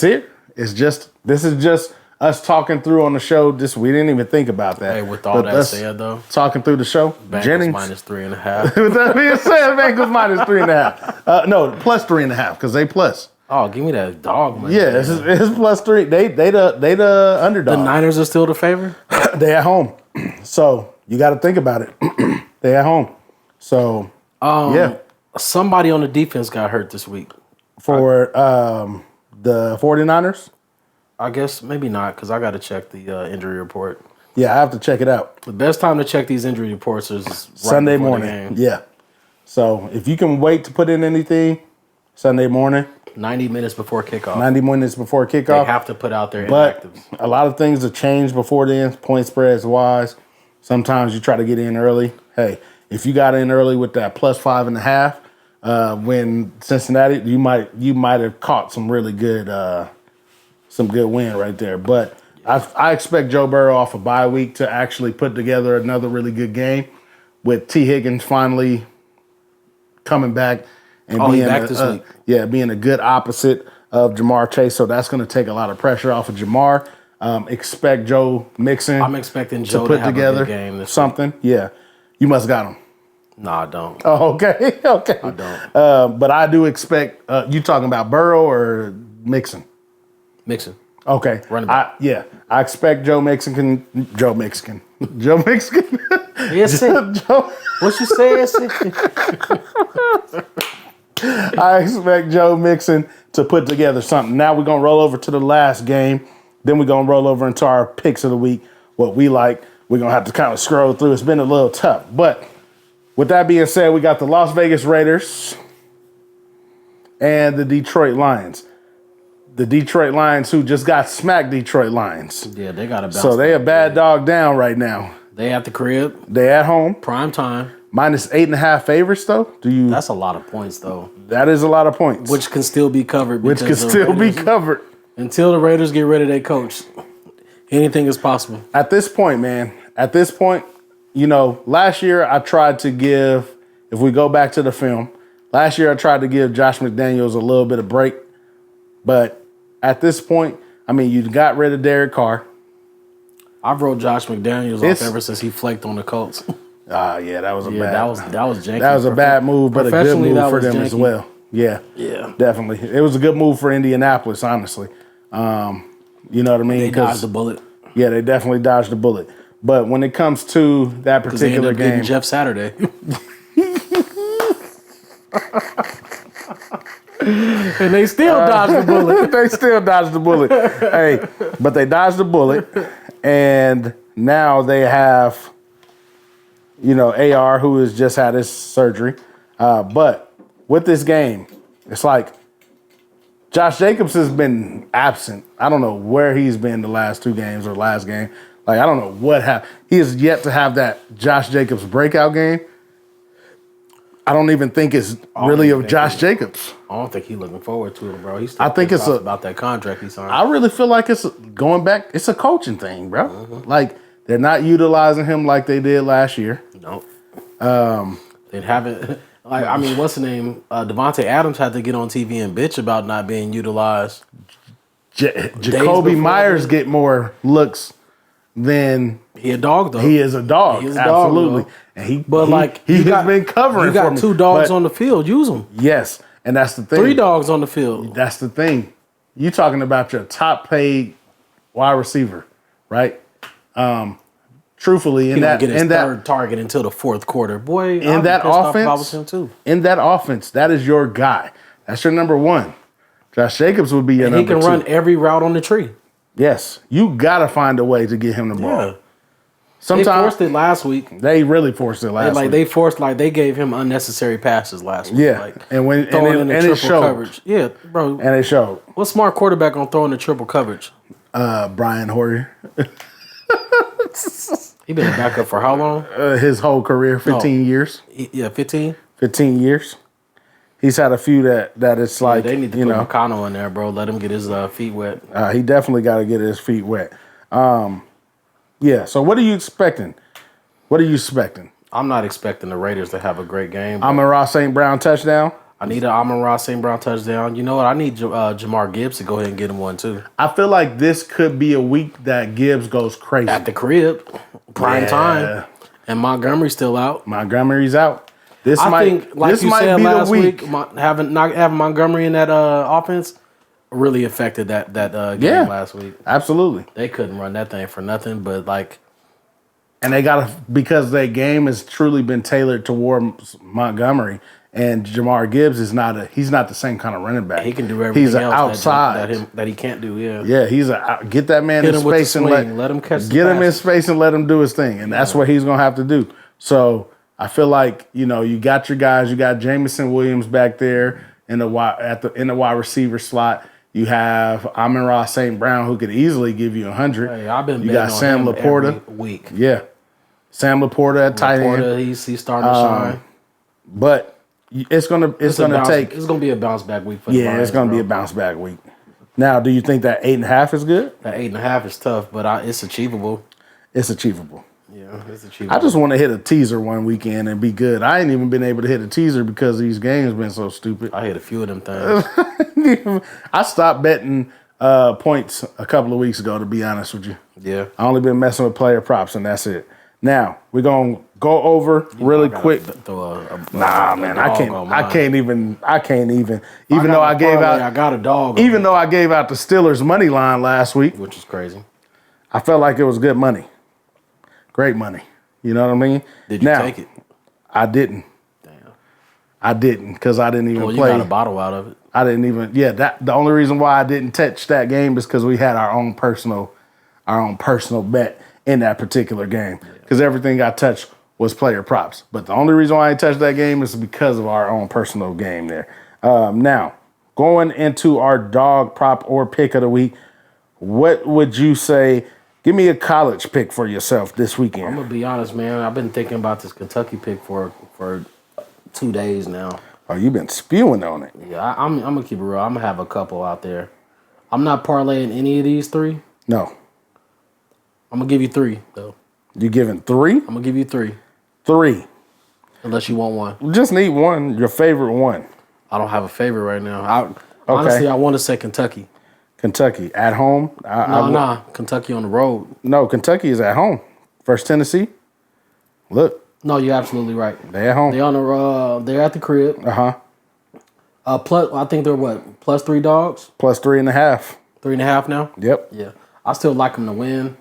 Speaker 2: just us talking through on the show. We didn't even think about that.
Speaker 1: Hey, with all that said, though.
Speaker 2: Talking through the show.
Speaker 1: Bengals
Speaker 2: Jennings.
Speaker 1: minus 3.5.
Speaker 2: With that being said, Bengals minus 3.5. No, plus 3.5 because they plus.
Speaker 1: Oh, give me that dog money.
Speaker 2: Yeah, it's plus 3. They the underdog.
Speaker 1: The Niners are still the favorite?
Speaker 2: They at home. So you got to think about it. They at home. So, yeah.
Speaker 1: Somebody on the defense got hurt this week.
Speaker 2: For the 49ers?
Speaker 1: I guess maybe not because I got to check the injury report.
Speaker 2: Yeah, I have to check it out.
Speaker 1: The best time to check these injury reports is
Speaker 2: Sunday morning. Yeah. So if you can wait to put in anything, Sunday morning.
Speaker 1: 90 minutes before kickoff.
Speaker 2: 90 minutes before kickoff.
Speaker 1: They have to put out their
Speaker 2: inactives.
Speaker 1: inactives.
Speaker 2: A lot of things have changed before then, point spreads wise. Sometimes you try to get in early. Hey, if you got in early with that plus 5.5, when Cincinnati, you might have caught some really good some good win right there. But I expect Joe Burrow off a bye week to actually put together another really good game with T. Higgins finally coming back and being
Speaker 1: back this week.
Speaker 2: Being a good opposite of Jamar Chase. So that's going to take a lot of pressure off of Jamar. Expect Joe Mixon.
Speaker 1: I'm expecting Joe
Speaker 2: to put
Speaker 1: have
Speaker 2: together
Speaker 1: a good game this
Speaker 2: something. Week. Yeah, you must got him.
Speaker 1: No, I don't.
Speaker 2: Oh, okay, okay.
Speaker 1: I don't.
Speaker 2: But I do expect you talking about Burrow or Mixon.
Speaker 1: Mixon.
Speaker 2: Okay.
Speaker 1: Running back.
Speaker 2: I expect Joe Mixon.
Speaker 1: Yes, what you say?
Speaker 2: I expect Joe Mixon to put together something. Now we're gonna roll over to the last game. Then we're gonna roll over into our picks of the week. What we like. We're gonna have to kind of scroll through. It's been a little tough, but with that being said, we got the Las Vegas Raiders and the Detroit Lions. The Detroit Lions, who just got smacked, Detroit Lions.
Speaker 1: Yeah, they got a bounce.
Speaker 2: So they a bad dog down right now.
Speaker 1: They at the crib.
Speaker 2: They at home.
Speaker 1: Prime time.
Speaker 2: Minus 8.5 favorites, though.
Speaker 1: That's a lot of points, though.
Speaker 2: That is a lot of points.
Speaker 1: Which can still be covered.
Speaker 2: Which can still be covered.
Speaker 1: Until the Raiders get rid of their coach. Anything is possible.
Speaker 2: At this point, man. At this point, you know, last year I tried to give, if we go back to the film, last year I tried to give Josh McDaniels a little bit of break. But at this point, I mean, you got rid of Derek Carr.
Speaker 1: I've wrote Josh McDaniels off ever since he flaked on the Colts.
Speaker 2: Yeah, that was a bad.
Speaker 1: That was janky.
Speaker 2: That was a bad move, but a good move for them as well. Yeah, definitely. It was a good move for Indianapolis, honestly. You know what I mean?
Speaker 1: They dodged the bullet.
Speaker 2: Yeah, they definitely dodged the bullet. But when it comes to that particular game,
Speaker 1: Jeff Saturday. And they still dodged the bullet.
Speaker 2: They still dodged the bullet. Hey, but they dodged the bullet, and now they have, you know, AR, who has just had his surgery. But with this game, it's like Josh Jacobs has been absent. I don't know where he's been the last two games or last game. Like, I don't know what happened. He has yet to have that Josh Jacobs breakout game. I don't even think it's really of Josh Jacobs.
Speaker 1: I don't think he's looking forward to it, bro. He's
Speaker 2: I think it's
Speaker 1: about that contract he signed.
Speaker 2: I really feel like it's going back. It's a coaching thing, bro. Mm-hmm. Like, they're not utilizing him like they did last year.
Speaker 1: No. They haven't. Like, I mean, what's the name? Devontae Adams had to get on TV and bitch about not being utilized.
Speaker 2: Jacoby Myers get more looks than
Speaker 1: he a dog though.
Speaker 2: He is a dog. He is a absolutely.
Speaker 1: Dog,
Speaker 2: and he has been covering.
Speaker 1: You got
Speaker 2: for me.
Speaker 1: two dogs on the field. Use them.
Speaker 2: Yes, and that's the thing.
Speaker 1: 3 dogs on the field.
Speaker 2: That's the thing. You talking about your top paid wide receiver, right? Truthfully, in that
Speaker 1: third target until the fourth quarter, boy.
Speaker 2: In that offense, that is your guy. That's your number one. Josh Jacobs would be your number two.
Speaker 1: He can run every route on the tree.
Speaker 2: Yes, you gotta find a way to get him the ball. Yeah.
Speaker 1: Sometimes they forced it last week.
Speaker 2: They really forced it last week.
Speaker 1: They gave him unnecessary passes last week.
Speaker 2: Yeah,
Speaker 1: like,
Speaker 2: and it showed.
Speaker 1: Coverage. Yeah, bro.
Speaker 2: And it showed.
Speaker 1: What smart quarterback gonna throw in the triple coverage?
Speaker 2: Brian Hoyer.
Speaker 1: He been a backup for how long?
Speaker 2: His whole career, 15 years.
Speaker 1: 15?
Speaker 2: 15 years. He's had a few that it's like,
Speaker 1: they need to put McConnell in there, bro. Let him get his feet wet.
Speaker 2: He definitely got to get his feet wet. Yeah, so what are you expecting?
Speaker 1: I'm not expecting the Raiders to have a great game.
Speaker 2: Amon-Ra St. Brown touchdown?
Speaker 1: I need an Amon-Ra St. Brown touchdown. You know what? I need Jamar Gibbs to go ahead and get him one, too.
Speaker 2: I feel like this could be a week that Gibbs goes crazy.
Speaker 1: At the crib, prime time. And Montgomery's still out.
Speaker 2: Montgomery's out. This might be the week.
Speaker 1: Not having Montgomery in that offense really affected that game last week.
Speaker 2: Absolutely.
Speaker 1: They couldn't run that thing for nothing, but like.
Speaker 2: And they got to, because their game has truly been tailored toward Montgomery. And Jamar Gibbs he's not the same kind of running back.
Speaker 1: He can do everything
Speaker 2: he's
Speaker 1: else
Speaker 2: outside
Speaker 1: that he can't do.
Speaker 2: Yeah. He's get that man in space and
Speaker 1: let him catch.
Speaker 2: Get him in space and let him do his thing, and that's what he's gonna have to do. So I feel like you got your guys. You got Jameson Williams back there in the wide receiver slot. You have Amon-Ra St. Brown, who could easily give you 100.
Speaker 1: Hey, I've been
Speaker 2: you got Sam Laporta
Speaker 1: every week.
Speaker 2: Yeah, Sam Laporta at tight end.
Speaker 1: He's starting to shine.
Speaker 2: But it's gonna be
Speaker 1: a bounce back week for the Lions.
Speaker 2: It's gonna be a bounce back week. Now, do you think that 8.5 is good?
Speaker 1: That 8.5 is tough, but it's achievable.
Speaker 2: It's achievable.
Speaker 1: Yeah, it's achievable.
Speaker 2: I just want to hit a teaser one weekend and be good. I ain't even been able to hit a teaser because these games been so stupid.
Speaker 1: I hit a few of them things.
Speaker 2: I stopped betting points a couple of weeks ago, to be honest with you.
Speaker 1: Yeah.
Speaker 2: I only been messing with player props, and that's it. Now, we're going to go over really quick. Man, I can't even. Even though I gave out.
Speaker 1: I got a dog.
Speaker 2: Even though I gave out the Steelers money line last week.
Speaker 1: Which is crazy.
Speaker 2: I felt like it was good money. Great money. You know what I mean?
Speaker 1: Did you take it?
Speaker 2: I didn't.
Speaker 1: Damn.
Speaker 2: I didn't because I didn't even
Speaker 1: Well, you
Speaker 2: play.
Speaker 1: got a bottle out of it.
Speaker 2: I didn't even. Yeah, the only reason why I didn't touch that game is because we had our own personal bet in that particular game. Because everything I touched was player props. But the only reason why I touched that game is because of our own personal game there. Now, going into our dog prop or pick of the week, what would you say? Give me a college pick for yourself this weekend.
Speaker 1: I'm gonna be honest, man. I've been thinking about this Kentucky pick for 2 days now.
Speaker 2: Oh, you've been spewing on it.
Speaker 1: Yeah, I'm gonna keep it real. I'm gonna have a couple out there. I'm not parlaying any of these 3.
Speaker 2: No.
Speaker 1: I'm gonna give you 3 though.
Speaker 2: You giving 3?
Speaker 1: I'm gonna give you 3.
Speaker 2: 3.
Speaker 1: Unless you want one.
Speaker 2: We just need one, your favorite one.
Speaker 1: I don't have a favorite right now. Honestly, I want to say Kentucky.
Speaker 2: Kentucky at home?
Speaker 1: Nah. Kentucky on the road.
Speaker 2: No, Kentucky is at home. Versus Tennessee. Look.
Speaker 1: No, you're absolutely right.
Speaker 2: They at home.
Speaker 1: They on the. They're at the crib. Plus, I think they're what? Plus 3 dogs.
Speaker 2: Plus 3.5.
Speaker 1: 3.5 now.
Speaker 2: Yep.
Speaker 1: Yeah, I still like them to win,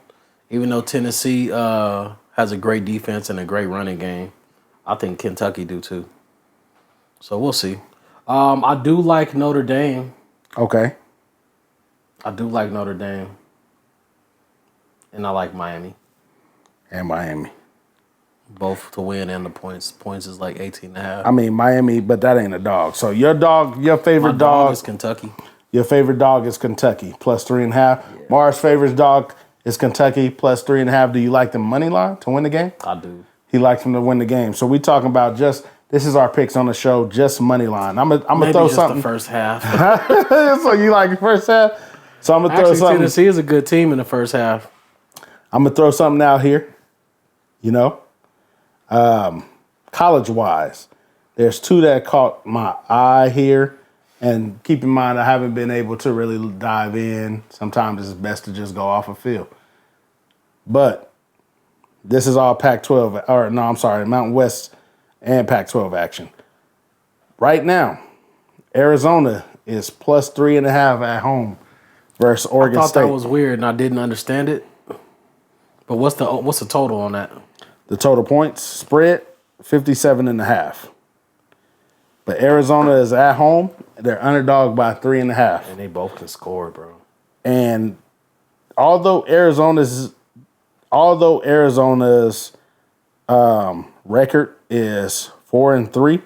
Speaker 1: even though Tennessee has a great defense and a great running game. I think Kentucky do too. So we'll see. I do like Notre Dame.
Speaker 2: Okay.
Speaker 1: I do like Notre Dame. And I like Miami.
Speaker 2: And Miami.
Speaker 1: Both to win and the points. Points is like 18.5.
Speaker 2: I mean, Miami, but that ain't a dog. So your favorite
Speaker 1: My
Speaker 2: dog
Speaker 1: is Kentucky.
Speaker 2: Your favorite dog is Kentucky, plus 3.5. Yeah. Mars' favorite dog is Kentucky, plus 3.5. Do you like the money line to win the game?
Speaker 1: I do.
Speaker 2: He likes him to win the game. So we talking about this is our picks on the show, just money line. I'm gonna throw
Speaker 1: just
Speaker 2: something.
Speaker 1: The first half.
Speaker 2: So you like the first half? So I'm gonna throw something.
Speaker 1: Tennessee is a good team in the first half.
Speaker 2: I'm gonna throw something out here. You know, college-wise, there's 2 that caught my eye here. And keep in mind, I haven't been able to really dive in. Sometimes it's best to just go off a field. But this is all Pac-12, or no, I'm sorry, Mountain West and Pac-12 action. Right now, Arizona is plus 3.5 at home versus Oregon State.
Speaker 1: I thought that was weird, and I didn't understand it. But what's the total on that?
Speaker 2: The total points spread 57.5. But Arizona is at home. They're underdog by 3.5.
Speaker 1: And they both can score, bro.
Speaker 2: And although Arizona's record is 4-3,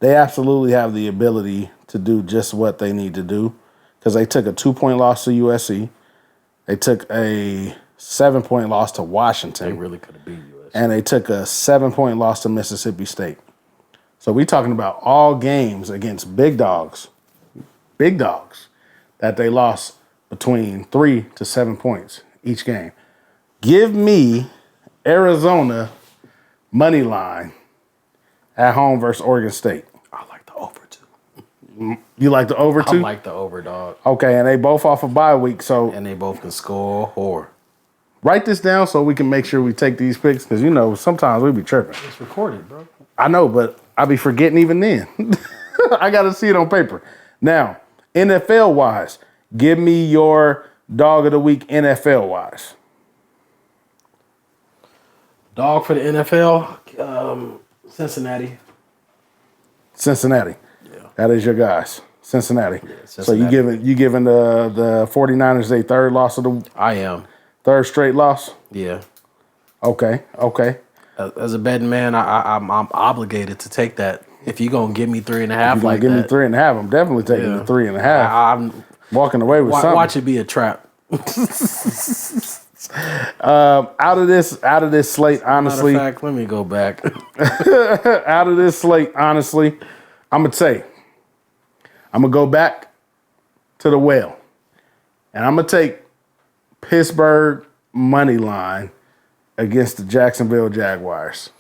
Speaker 2: they absolutely have the ability to do just what they need to do because they took a 2-point loss to USC. They took a 7-point loss to Washington.
Speaker 1: They really could have beat USC.
Speaker 2: And they took a 7-point loss to Mississippi State. So we're talking about all games against big dogs that they lost between 3 to 7 points each game. Give me Arizona money line at home versus Oregon State.
Speaker 1: I like the over too.
Speaker 2: You like the over too?
Speaker 1: I like the over, dog.
Speaker 2: Okay, and they both off a bye week, so
Speaker 1: and they both can score.
Speaker 2: Write this down so we can make sure we take these picks because sometimes we be tripping.
Speaker 1: It's recorded, bro.
Speaker 2: I know, but I be forgetting even then. I got to see it on paper. Now, NFL-wise, give me your dog of the week NFL-wise.
Speaker 1: Dog for the NFL, Cincinnati.
Speaker 2: Cincinnati.
Speaker 1: Yeah.
Speaker 2: That is your guys. Cincinnati.
Speaker 1: Yeah, Cincinnati.
Speaker 2: So you giving the 49ers a third loss of the
Speaker 1: I am.
Speaker 2: Third straight loss?
Speaker 1: Yeah.
Speaker 2: Okay.
Speaker 1: As a betting man, I'm obligated to take that. If you're gonna give me 3.5,
Speaker 2: like give me 3.5. I'm definitely taking the 3.5.
Speaker 1: I'm
Speaker 2: walking away with something.
Speaker 1: Watch it be a trap.
Speaker 2: Out of this slate, honestly.
Speaker 1: Matter of fact, let me go back.
Speaker 2: Out of this slate, honestly, I'm gonna go back to the well, and I'm gonna take Pittsburgh money line against the Jacksonville Jaguars.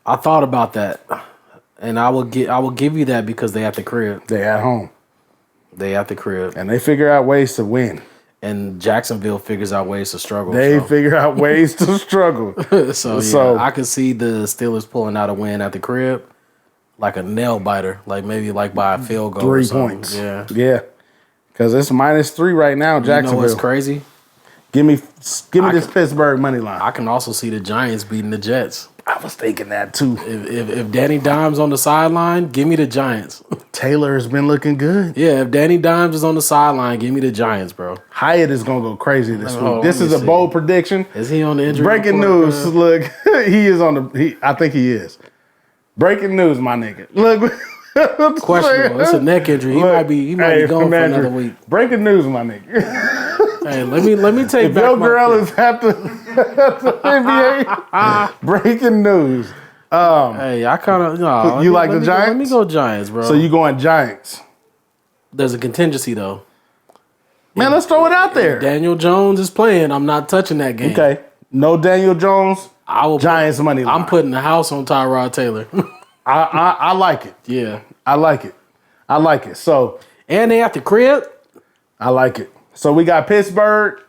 Speaker 1: I thought about that, and I will give you that because they at the crib.
Speaker 2: They at home.
Speaker 1: They at the crib,
Speaker 2: and they figure out ways to win.
Speaker 1: And Jacksonville figures out ways to struggle.
Speaker 2: They figure out ways to struggle.
Speaker 1: So I can see the Steelers pulling out a win at the crib, like a nail biter, like maybe like by a field goal.
Speaker 2: 3
Speaker 1: or something.
Speaker 2: points.
Speaker 1: Yeah.
Speaker 2: Because it's -3 right now. Jacksonville.
Speaker 1: You know what's crazy?
Speaker 2: Give me this Pittsburgh money line.
Speaker 1: I can also see the Giants beating the Jets.
Speaker 2: I was thinking that too.
Speaker 1: If Danny Dimes on the sideline, give me the Giants.
Speaker 2: Taylor has been looking good.
Speaker 1: Yeah, if Danny Dimes is on the sideline, give me the Giants, bro.
Speaker 2: Hyatt is gonna go crazy this week.
Speaker 1: on,
Speaker 2: This
Speaker 1: let
Speaker 2: is
Speaker 1: me
Speaker 2: a
Speaker 1: see.
Speaker 2: bold prediction.
Speaker 1: Is he on the injury
Speaker 2: Breaking
Speaker 1: report?
Speaker 2: news. Look, he is on the. I think he is. Breaking news, my nigga. Look.
Speaker 1: Questionable. It's a neck injury. He might be gone for another week.
Speaker 2: Breaking news, my nigga.
Speaker 1: Hey, let me take
Speaker 2: If
Speaker 1: back
Speaker 2: your
Speaker 1: my
Speaker 2: girl
Speaker 1: pick.
Speaker 2: is at the NBA, breaking news.
Speaker 1: Hey, I kind of no.
Speaker 2: You like the
Speaker 1: Let
Speaker 2: Giants?
Speaker 1: me go Giants, bro.
Speaker 2: So you going Giants?
Speaker 1: There's a contingency though.
Speaker 2: Man, let's throw it out there.
Speaker 1: Daniel Jones is playing. I'm not touching that game.
Speaker 2: Okay, no Daniel Jones.
Speaker 1: I will
Speaker 2: Giants money line.
Speaker 1: I'm putting the house on Tyrod Taylor.
Speaker 2: I like it.
Speaker 1: Yeah,
Speaker 2: I like it. I like it. So
Speaker 1: and they at the crib.
Speaker 2: I like it. So we got Pittsburgh,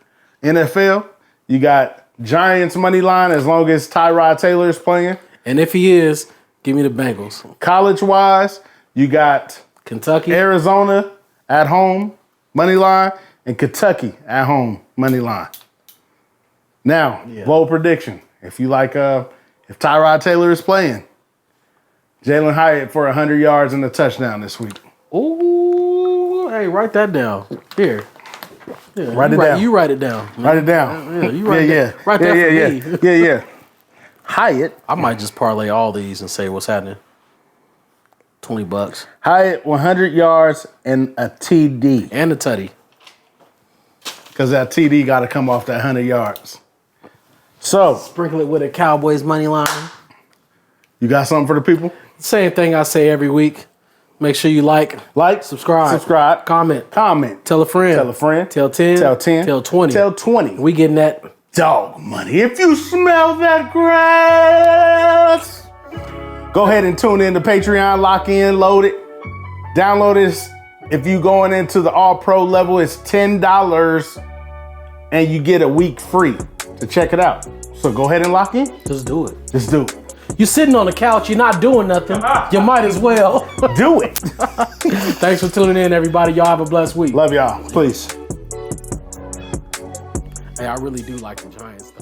Speaker 2: NFL. You got Giants money line as long as Tyrod Taylor is playing.
Speaker 1: And if he is, give me the Bengals.
Speaker 2: College wise, you got
Speaker 1: Kentucky.
Speaker 2: Arizona at home money line and Kentucky at home money line. Now, bold prediction. If you like, if Tyrod Taylor is playing, Jalen Hyatt for 100 yards and a touchdown this week.
Speaker 1: Ooh, hey, write that down. Here. Yeah,
Speaker 2: Write it down.
Speaker 1: You write it down.
Speaker 2: Write it down.
Speaker 1: Yeah, you write that. Write that for me.
Speaker 2: Yeah. Hyatt.
Speaker 1: I might just parlay all these and say what's happening. $20
Speaker 2: Hyatt 100 yards and a TD.
Speaker 1: and a tutty.
Speaker 2: Because that TD got to come off that 100 yards. So,
Speaker 1: Sprinkle it with a Cowboys money line.
Speaker 2: you got something for the people?
Speaker 1: Same thing I say every week. Make sure you like, subscribe, comment, tell a friend, tell 10, tell 20.
Speaker 2: Tell 20.
Speaker 1: We getting that.
Speaker 2: Dog money. If you smell that grass, go ahead and tune in to Patreon, lock in, load it, download this. If you going into the all pro level, it's $10 and you get a week free to check it out. So go ahead and lock in.
Speaker 1: Just do it.
Speaker 2: Just do it.
Speaker 1: You sitting on the couch, you're not doing nothing. You might as well.
Speaker 2: Do it.
Speaker 1: Thanks for tuning in, everybody. Y'all have a blessed week.
Speaker 2: Love y'all. Please.
Speaker 1: Hey, I really do like the Giants, though.